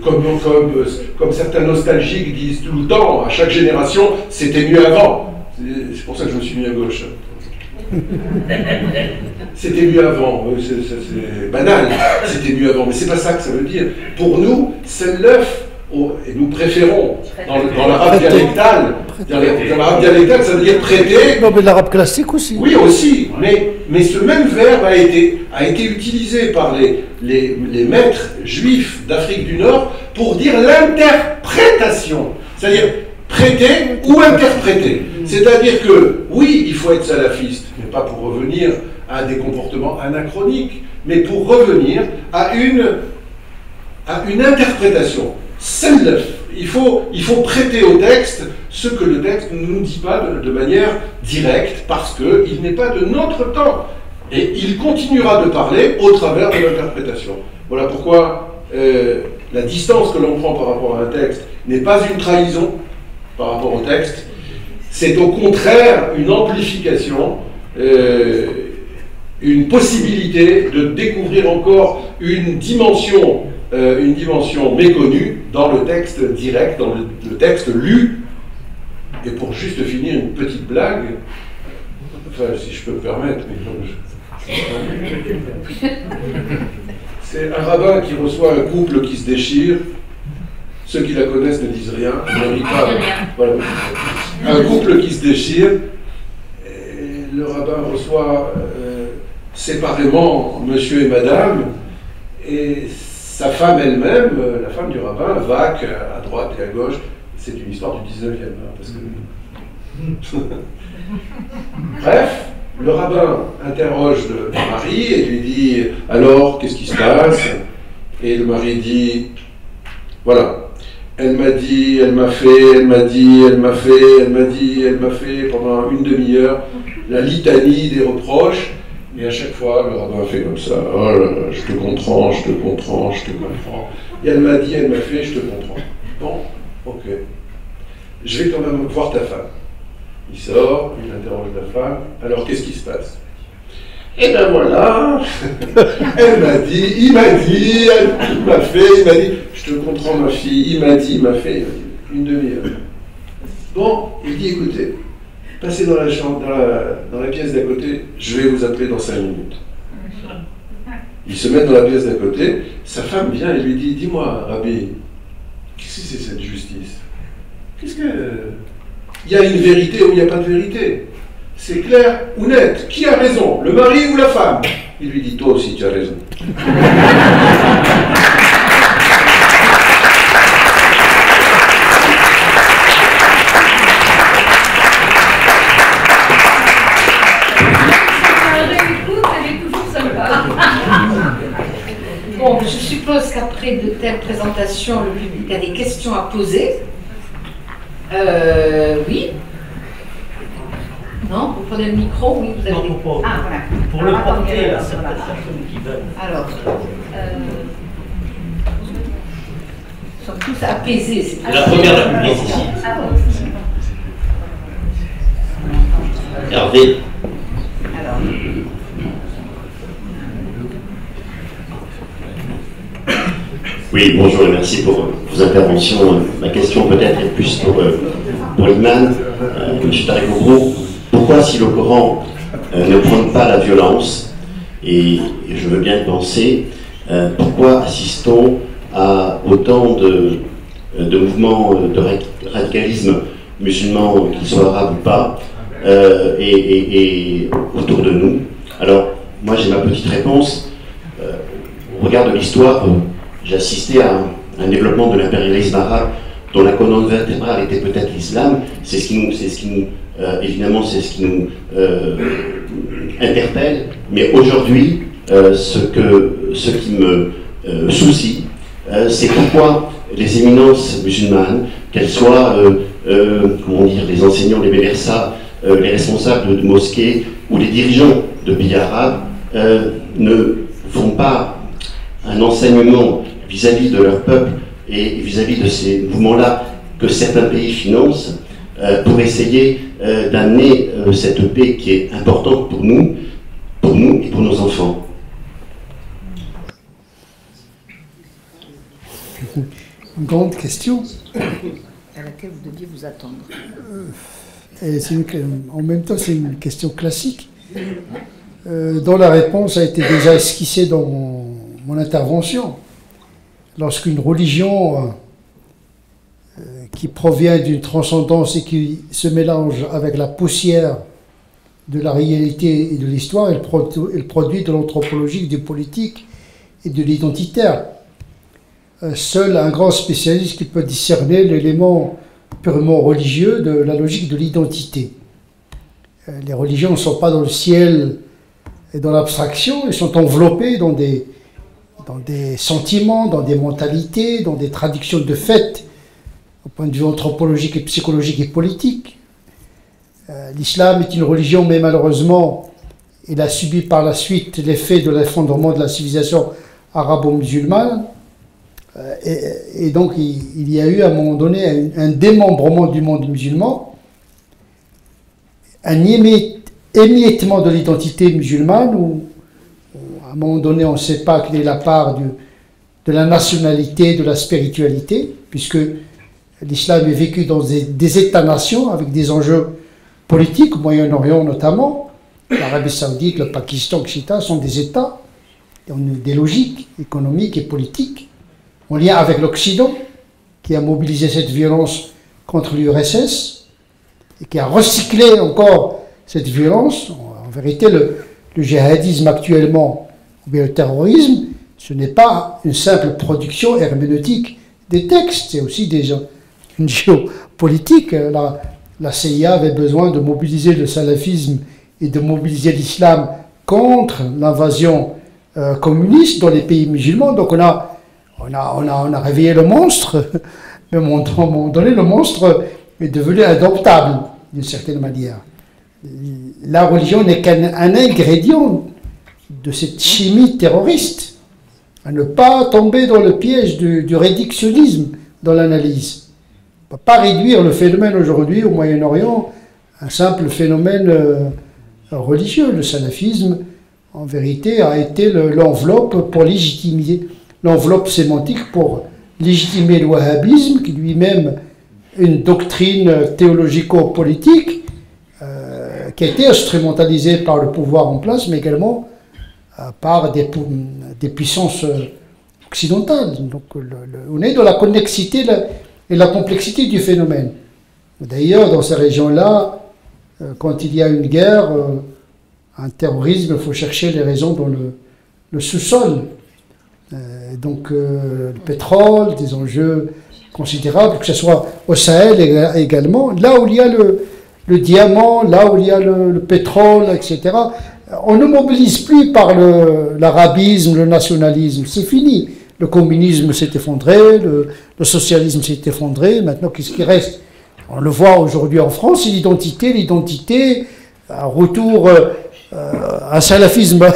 comme certains nostalgiques disent tout le temps, à chaque génération, c'était mieux avant. C'est pour ça que je me suis mis à gauche. C'était mieux avant, c'est banal, c'était mieux avant, mais c'est pas ça que ça veut dire. Pour nous, c'est l'œuf, et nous préférons, dans l'arabe dialectal, ça veut dire prêter. Non, mais l'arabe classique aussi. Oui, aussi, mais ce même verbe a été utilisé par les maîtres juifs d'Afrique du Nord pour dire l'interprétation, c'est-à-dire prêter ou interpréter. C'est-à-dire que, oui, il faut être salafiste, mais pas pour revenir à des comportements anachroniques, mais pour revenir à une interprétation. Salaf. Il faut prêter au texte ce que le texte ne nous dit pas de manière directe, parce qu'il n'est pas de notre temps. Et il continuera de parler au travers de l'interprétation. Voilà pourquoi la distance que l'on prend par rapport à un texte n'est pas une trahison par rapport au texte, c'est au contraire une amplification, une possibilité de découvrir encore une dimension méconnue dans le texte direct, dans le texte lu. Et pour juste finir, une petite blague, enfin si je peux me permettre, mais c'est un rabbin qui reçoit un couple qui se déchire. Ceux qui la connaissent ne disent rien, ne rient pas. Voilà. Un couple qui se déchire, et le rabbin reçoit séparément monsieur et madame, et sa femme elle-même, la femme du rabbin, vaque à droite et à gauche. C'est une histoire du 19e. Parce que... Bref, le rabbin interroge le mari et lui dit « Alors, qu'est-ce qui se passe ?» Et le mari dit Voilà. Elle m'a dit, elle m'a fait, elle m'a dit, elle m'a fait, elle m'a dit, elle m'a fait pendant une demi-heure la litanie des reproches. Et à chaque fois, le rabbin fait comme ça. Oh là là, je te comprends, je te comprends, je te comprends. Et elle m'a dit, elle m'a fait, je te comprends. Bon, ok. Je vais quand même voir ta femme. Il sort, il interroge la femme. Alors, qu'est-ce qui se passe? Et ben voilà, elle m'a dit, il m'a dit, il m'a fait, il m'a dit, je te comprends ma fille, il m'a dit, il m'a fait, une demi-heure. Bon, il dit, écoutez, passez dans la chambre, dans la pièce d'à côté, je vais vous appeler dans 5 minutes. Ils se mettent dans la pièce d'à côté, sa femme vient et lui dit, dis-moi, Rabbi, qu'est-ce que c'est cette justice? Qu'est-ce que... Il y a une vérité ou il n'y a pas de vérité? C'est clair ou net? Qui a raison? Le mari ou la femme? Il lui dit, toi aussi tu as raison. Bon, je suppose qu'après de telles présentations, le public a des questions à poser. Oui. Non, vous prenez le micro, oui, vous avez... Non, pour voilà. le porter à certaines personnes qui veulent. Alors, nous sommes tous apaisés. C'est la première de la publique ici. Hervé. Alors. Oui, bonjour et merci pour vos interventions. Ma question peut-être est plus pour l'imam, M. Tariq Obrou. Pourquoi, si le Coran ne prône pas la violence, et je veux bien y penser, pourquoi assistons à autant de mouvements de radicalisme musulman, qu'ils soient arabes ou pas, et autour de nous? Alors, moi j'ai ma petite réponse. Au regard de l'histoire, j'ai assisté à un développement de l'impérialisme arabe dont la colonne vertébrale était peut-être l'islam. C'est ce qui nous évidemment, c'est ce qui nous interpelle. Mais aujourd'hui, ce qui me soucie, c'est pourquoi les éminences musulmanes, qu'elles soient, comment dire, les enseignants, les médersa, les responsables de mosquées ou les dirigeants de pays arabes, ne font pas un enseignement vis-à-vis de leur peuple et vis-à-vis de ces mouvements-là que certains pays financent pour essayer d'amener cette paix qui est importante pour nous et pour nos enfants. Une grande question. À laquelle vous deviez vous attendre. En même temps, c'est une question classique, dont la réponse a été déjà esquissée dans mon intervention. Lorsqu'une religion qui provient d'une transcendance et qui se mélange avec la poussière de la réalité et de l'histoire, elle produit de l'anthropologique, du politique et de l'identitaire. Seul un grand spécialiste qui peut discerner l'élément purement religieux de la logique de l'identité. Les religions ne sont pas dans le ciel et dans l'abstraction, elles sont enveloppées dans des sentiments, dans des mentalités, dans des traductions de faits, au point de vue anthropologique et psychologique et politique. L'islam est une religion, mais malheureusement, il a subi par la suite l'effet de l'effondrement de la civilisation arabo-musulmane. Et donc, il y a eu à un moment donné un démembrement du monde musulman, un émiettement de l'identité musulmane, où à un moment donné, on ne sait pas quelle est la part de la nationalité, de la spiritualité, puisque l'islam est vécu dans des États-nations avec des enjeux politiques, au Moyen-Orient notamment. L'Arabie Saoudite, le Pakistan, etc. sont des États, qui ont des logiques économiques et politiques, en lien avec l'Occident, qui a mobilisé cette violence contre l'URSS, et qui a recyclé encore cette violence. En vérité, le djihadisme actuellement, ou bien le terrorisme, ce n'est pas une simple production herméneutique des textes, c'est aussi une géopolitique. La CIA avait besoin de mobiliser le salafisme et de mobiliser l'islam contre l'invasion communiste dans les pays musulmans. Donc on on a réveillé le monstre, mais à un moment donné, le monstre est devenu adoptable, d'une certaine manière. La religion n'est qu'un ingrédient de cette chimie terroriste, à ne pas tomber dans le piège du réductionnisme dans l'analyse. On ne peut pas réduire le phénomène aujourd'hui au Moyen-Orient à un simple phénomène religieux. Le salafisme, en vérité, a été l'enveloppe pour légitimer, l'enveloppe sémantique pour légitimer le wahhabisme, qui lui-même est une doctrine théologico-politique qui a été instrumentalisée par le pouvoir en place, mais également par des puissances occidentales. Donc on est dans la connexité et la complexité du phénomène. D'ailleurs, dans ces régions-là, quand il y a une guerre, un terrorisme, il faut chercher les raisons dans le sous-sol. Donc le pétrole, des enjeux considérables, que ce soit au Sahel également, là où il y a le diamant, là où il y a le pétrole, etc. On ne mobilise plus par l'arabisme, le nationalisme, c'est fini. Le communisme s'est effondré, le socialisme s'est effondré, maintenant qu'est-ce qui reste? On le voit aujourd'hui en France, c'est l'identité, un retour un salafisme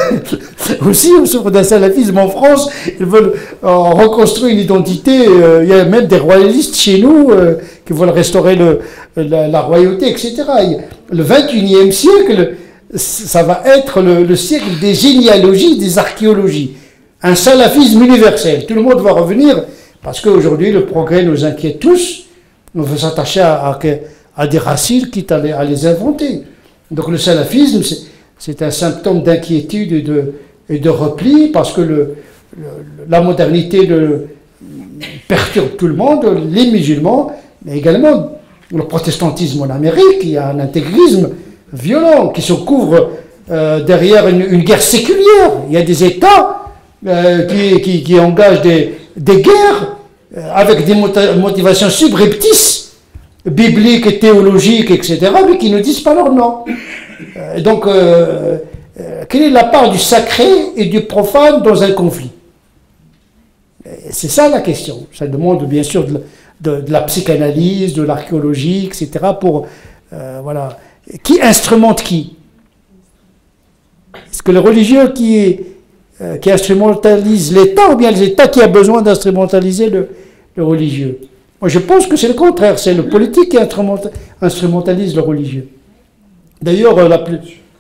aussi, on souffre d'un salafisme en France, ils veulent reconstruire une identité, il y a même des royalistes chez nous qui veulent restaurer la royauté, etc. Le 21e siècle, ça va être le siècle des généalogies, des archéologies, un salafisme universel, tout le monde va revenir, parce qu'aujourd'hui le progrès nous inquiète tous, on veut s'attacher à des racines, quitte à les inventer. Donc le salafisme, c'est un symptôme d'inquiétude et de repli, parce que la modernité perturbe tout le monde, les musulmans, mais également le protestantisme en Amérique. Il y a un intégrisme violent qui se couvre derrière une guerre séculière. Il y a des États qui engagent des guerres avec des motivations subreptices, bibliques et théologiques, etc., mais qui ne disent pas leur nom. Donc, quelle est la part du sacré et du profane dans un conflit? C'est ça la question. Ça demande bien sûr de la psychanalyse, de l'archéologie, etc. pour, voilà. Qui instrumente qui? Est-ce que le religieux qui instrumentalise l'État, ou bien l'État qui a besoin d'instrumentaliser le religieux? Moi, je pense que c'est le contraire. C'est le politique qui instrumentalise le religieux. D'ailleurs,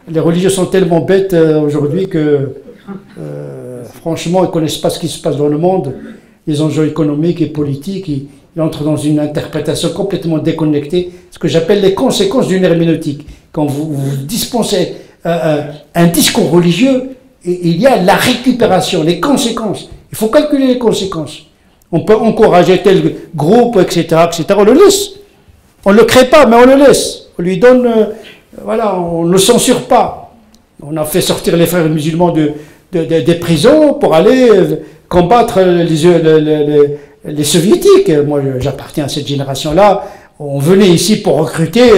les religieux sont tellement bêtes aujourd'hui que, franchement, ils ne connaissent pas ce qui se passe dans le monde, les enjeux économiques et politiques. Ils entrent dans une interprétation complètement déconnectée, ce que j'appelle les conséquences d'une herméneutique. Quand vous dispensez un discours religieux, il y a la récupération, les conséquences. Il faut calculer les conséquences. On peut encourager tel groupe, etc., etc. On le laisse. On ne le crée pas, mais on le laisse. On lui donne... voilà, on ne le censure pas. On a fait sortir les frères musulmans des prisons pour aller combattre les soviétiques. Moi, j'appartiens à cette génération-là. On venait ici pour recruter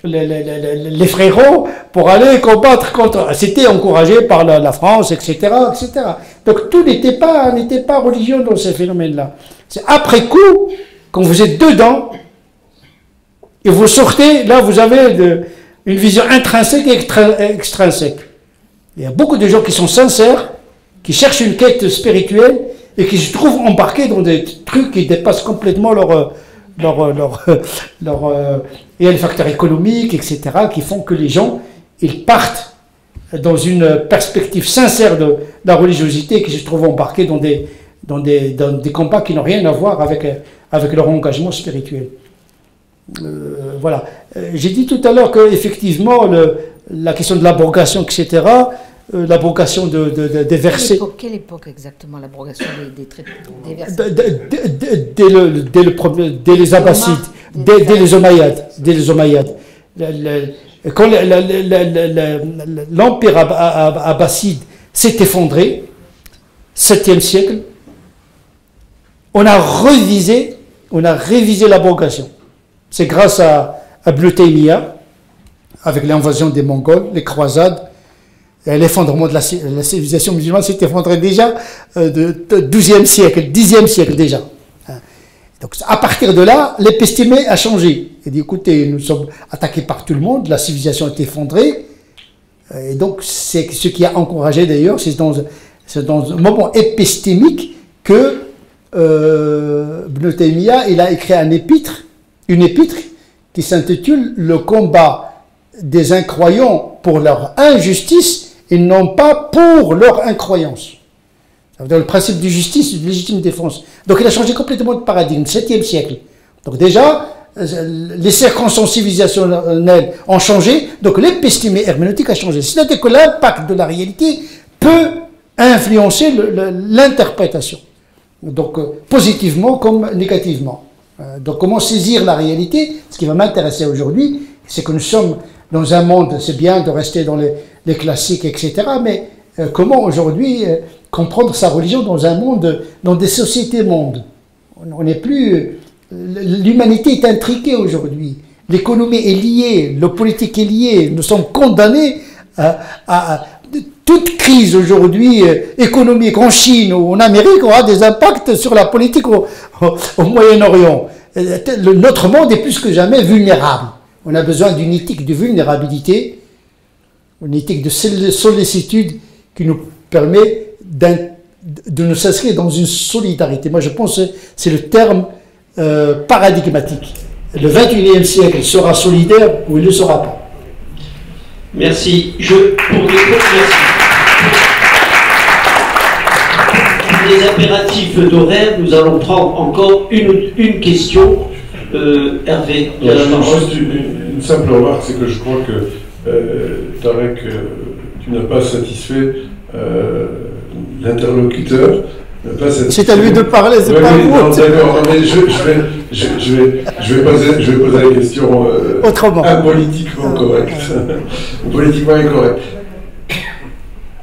les frérots pour aller combattre contre... C'était encouragé par la France, etc., etc. Donc tout n'était pas religieux dans ces phénomènes-là. C'est après coup, quand vous êtes dedans, et vous sortez, là vous avez une vision intrinsèque et extrinsèque. Il y a beaucoup de gens qui sont sincères, qui cherchent une quête spirituelle et qui se trouvent embarqués dans des trucs qui dépassent complètement il y a les facteurs économiques, etc., qui font que les gens, ils partent dans une perspective sincère de la religiosité et qui se trouvent embarqués dans des combats qui n'ont rien à voir avec leur engagement spirituel. Voilà. J'ai dit tout à l'heure qu'effectivement, la question de l'abrogation, etc., l'abrogation des versets... Quelle époque exactement, l'abrogation des versets? Dès les Abbassides, dès les Omeyyades. Quand l'empire abbasside s'est effondré, 7e siècle, on a révisé l'abrogation. C'est grâce à Ibn Taymiyyah, avec l'invasion des Mongols, les croisades, L'effondrement de la civilisation musulmane s'est effondré déjà de 12e siècle, 10e siècle déjà. Donc à partir de là, l'épistémé a changé. Il dit écoutez, nous sommes attaqués par tout le monde, la civilisation est effondrée. Et donc c'est ce qui a encouragé d'ailleurs, c'est dans un moment épistémique que Ibn Taymiyyah, il a écrit une épître qui s'intitule « Le combat des incroyants pour leur injustice et non pas pour leur incroyance ». Dans le principe de justice et de légitime défense. Donc il a changé complètement de paradigme, 7e siècle. Donc déjà, les circonstances civilisationnelles ont changé, donc l'épistémie herméneutique a changé. C'est-à-dire que l'impact de la réalité peut influencer l'interprétation. Donc positivement comme négativement. Donc comment saisir la réalité? Ce qui va m'intéresser aujourd'hui, c'est que nous sommes dans un monde, c'est bien de rester dans les classiques, etc. Mais comment aujourd'hui comprendre sa religion dans un monde, dans des sociétés mondes? On n'est plus... L'humanité est intriquée aujourd'hui. L'économie est liée, le politique est lié. Nous sommes condamnés à toute crise aujourd'hui économique en Chine ou en Amérique aura des impacts sur la politique au Moyen-Orient. Notre monde est plus que jamais vulnérable. On a besoin d'une éthique de vulnérabilité, une éthique de sollicitude qui nous permet de nous inscrire dans une solidarité. Moi, je pense que c'est le terme paradigmatique. Le 21e siècle sera solidaire ou il ne le sera pas. Merci. Merci. Les impératifs d'horaire, nous allons prendre encore une question. Hervé, juste une simple remarque, c'est que je crois que Tarek, tu n'as pas satisfait l'interlocuteur. C'est à lui de parler, c'est pas vous. D'accord, mais je vais poser la question autrement. Politiquement correcte. Politiquement incorrecte.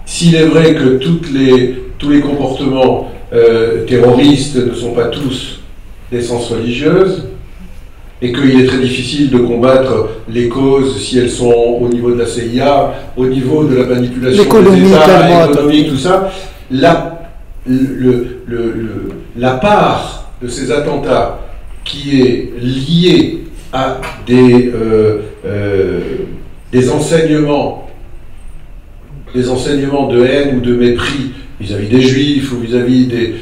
S'il est vrai que tous les comportements terroristes ne sont pas tous d'essence religieuse, et qu'il est très difficile de combattre les causes si elles sont au niveau de la CIA, au niveau de la manipulation des États, économique, tout ça, la part de ces attentats qui est liée à des enseignements de haine ou de mépris vis-à-vis des juifs ou vis-à-vis des...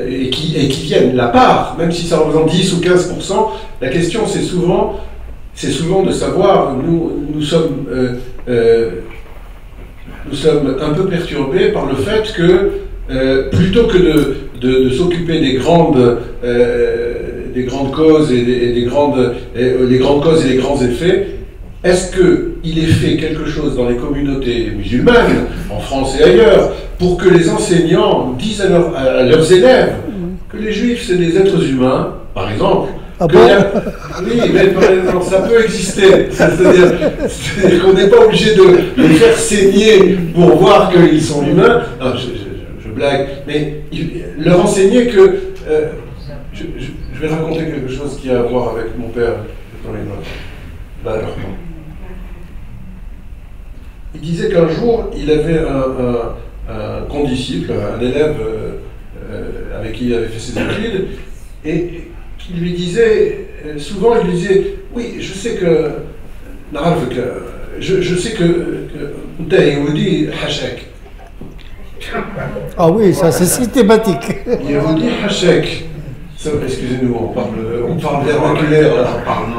et qui viennent, la part, même si ça représente 10 ou 15%, la question c'est souvent de savoir, nous sommes un peu perturbés par le fait que plutôt que de s'occuper des grandes causes et les grandes causes et les grands effets, est-ce qu'il est fait quelque chose dans les communautés musulmanes, en France et ailleurs, pour que les enseignants disent à leurs élèves que les juifs c'est des êtres humains, par exemple? Ah bon? Oui, mais par exemple, ça peut exister. C'est-à-dire qu'on n'est pas obligé de les faire saigner pour voir qu'ils sont humains. Non, je blague, mais leur enseigner que... je vais raconter quelque chose qui a à voir avec mon père dans les notes. Il disait qu'un jour, il avait un condisciple, un élève avec qui il avait fait ses études, et qui lui disait, souvent il lui disait, oui, je sais que ah oui, ça c'est systématique. Yehudi Hachek. Excusez-nous, on parle vernaculaire.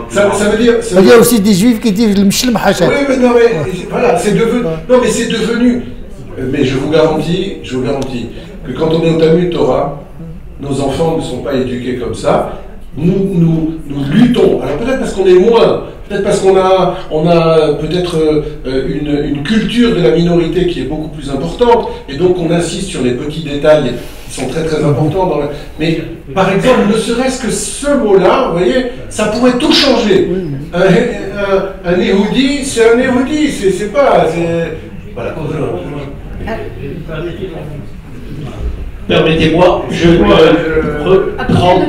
Ça veut dire. Il y a aussi des juifs qui disent le Mshlem Hachek. Oui, mais non, mais voilà, c'est devenu. Non, mais c'est devenu. Mais je vous garantis que quand on est au Talmud Torah, nos enfants ne sont pas éduqués comme ça. Nous luttons. Alors peut-être parce qu'on est moins. Peut-être parce qu'on a peut-être une culture de la minorité qui est beaucoup plus importante, et donc on insiste sur les petits détails qui sont très très importants. Mais par exemple, ne serait-ce que ce mot-là, vous voyez, ça pourrait tout changer. Un Yehudi, c'est un Yehudi, c'est pas... Voilà. Permettez-moi, je reprends...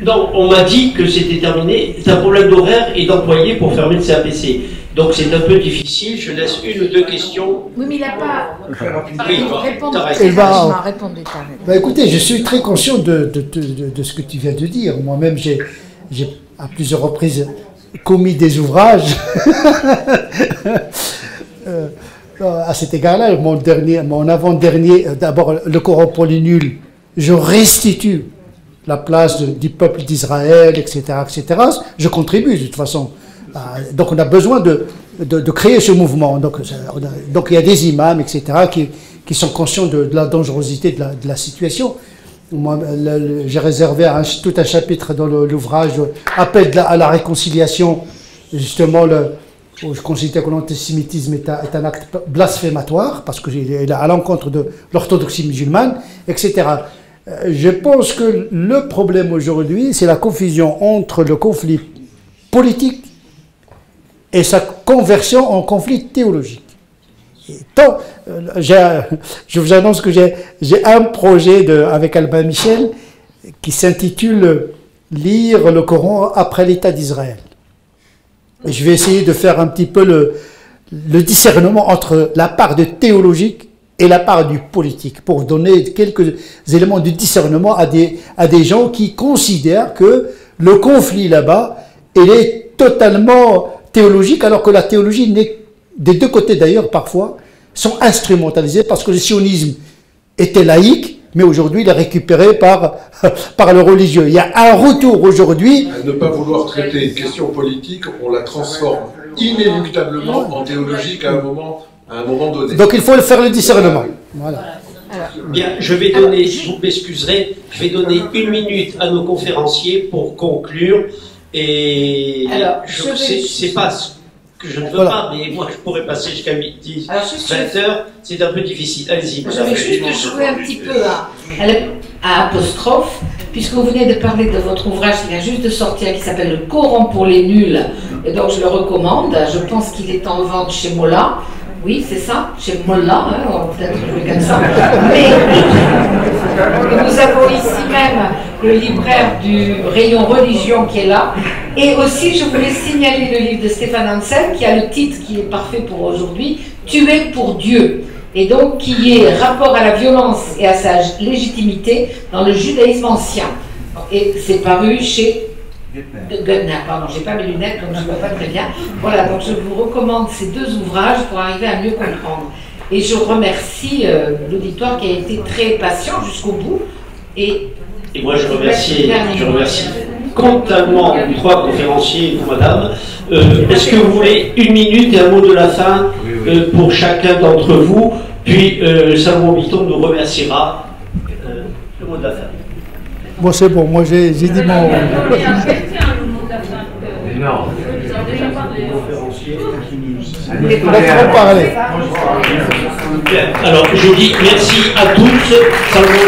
Non, on m'a dit que c'était terminé. C'est un problème d'horaire et d'employés pour fermer le CAPC. Donc c'est un peu difficile, je laisse une ou deux questions. Oui, mais il n'a pas Oui, répondu. t'as raison. Eh ben, Répondu, t'as raison. Bah, écoutez, je suis très conscient de ce que tu viens de dire. Moi-même, j'ai à plusieurs reprises commis des ouvrages. À cet égard-là, mon avant-dernier, d'abord le Coran pour les nuls, je restitue la place du peuple d'Israël, etc., etc. Je contribue de toute façon. Donc on a besoin de créer ce mouvement. Donc il y a des imams, etc., qui sont conscients de la dangerosité de la situation. Moi, j'ai réservé tout un chapitre dans l'ouvrage Appel à la réconciliation, justement, où je considère que l'antisémitisme est un acte blasphématoire, parce qu'il est à l'encontre de l'orthodoxie musulmane, etc. Je pense que le problème aujourd'hui, c'est la confusion entre le conflit politique et sa conversion en conflit théologique. Je vous annonce que j'ai un projet avec Albin Michel qui s'intitule « Lire le Coran après l'État d'Israël ». Et je vais essayer de faire un petit peu le discernement entre la part de théologique et la part du politique, pour donner quelques éléments de discernement à des gens qui considèrent que le conflit là-bas, il est totalement théologique, alors que la théologie n'est, des deux côtés d'ailleurs parfois, sont instrumentalisés parce que le sionisme était laïque, mais aujourd'hui il est récupéré par le religieux. Il y a un retour aujourd'hui. À ne pas vouloir traiter une question politique, on la transforme inéluctablement en théologique à un moment donné. Donc il faut faire le discernement. Voilà. Bien, je vais donner, vous m'excuserez, je vais donner 1 minute à nos conférenciers pour conclure. Et c'est pas ce que je ne veux pas, mais moi je pourrais passer jusqu'à midi, 20 heures, c'est un peu difficile. Allez-y. Je vais juste jouer un petit peu à apostrophe, puisque vous venez de parler de votre ouvrage qui vient juste de sortir, qui s'appelle Le Coran pour les nuls, et donc je le recommande. Je pense qu'il est en vente chez Mola. Oui, c'est ça, chez Molla, hein, on va peut-être jouer comme ça. Mais nous avons ici même le libraire du rayon religion qui est là. Et aussi, je voulais signaler le livre de Stéphane Hansen, qui a le titre qui est parfait pour aujourd'hui, Tuer pour Dieu. Et donc, qui est rapport à la violence et à sa légitimité dans le judaïsme ancien. Et c'est paru chez Guttner, pardon, j'ai pas mes lunettes donc je ne vois pas très bien. Voilà, donc je vous recommande ces deux ouvrages pour arriver à mieux comprendre. Et je remercie l'auditoire qui a été très patient jusqu'au bout. Et moi je remercie comptablement les 3 conférenciers, vous madame. Est-ce que vous voulez 1 minute et un mot de la fin pour chacun d'entre vous? Puis Salomon Bitton nous remerciera. Le mot de la fin. Bon, c'est bon, moi j'ai dit mon... Non. Laisse-moi parler. Alors, je dis merci à tous. Salomon,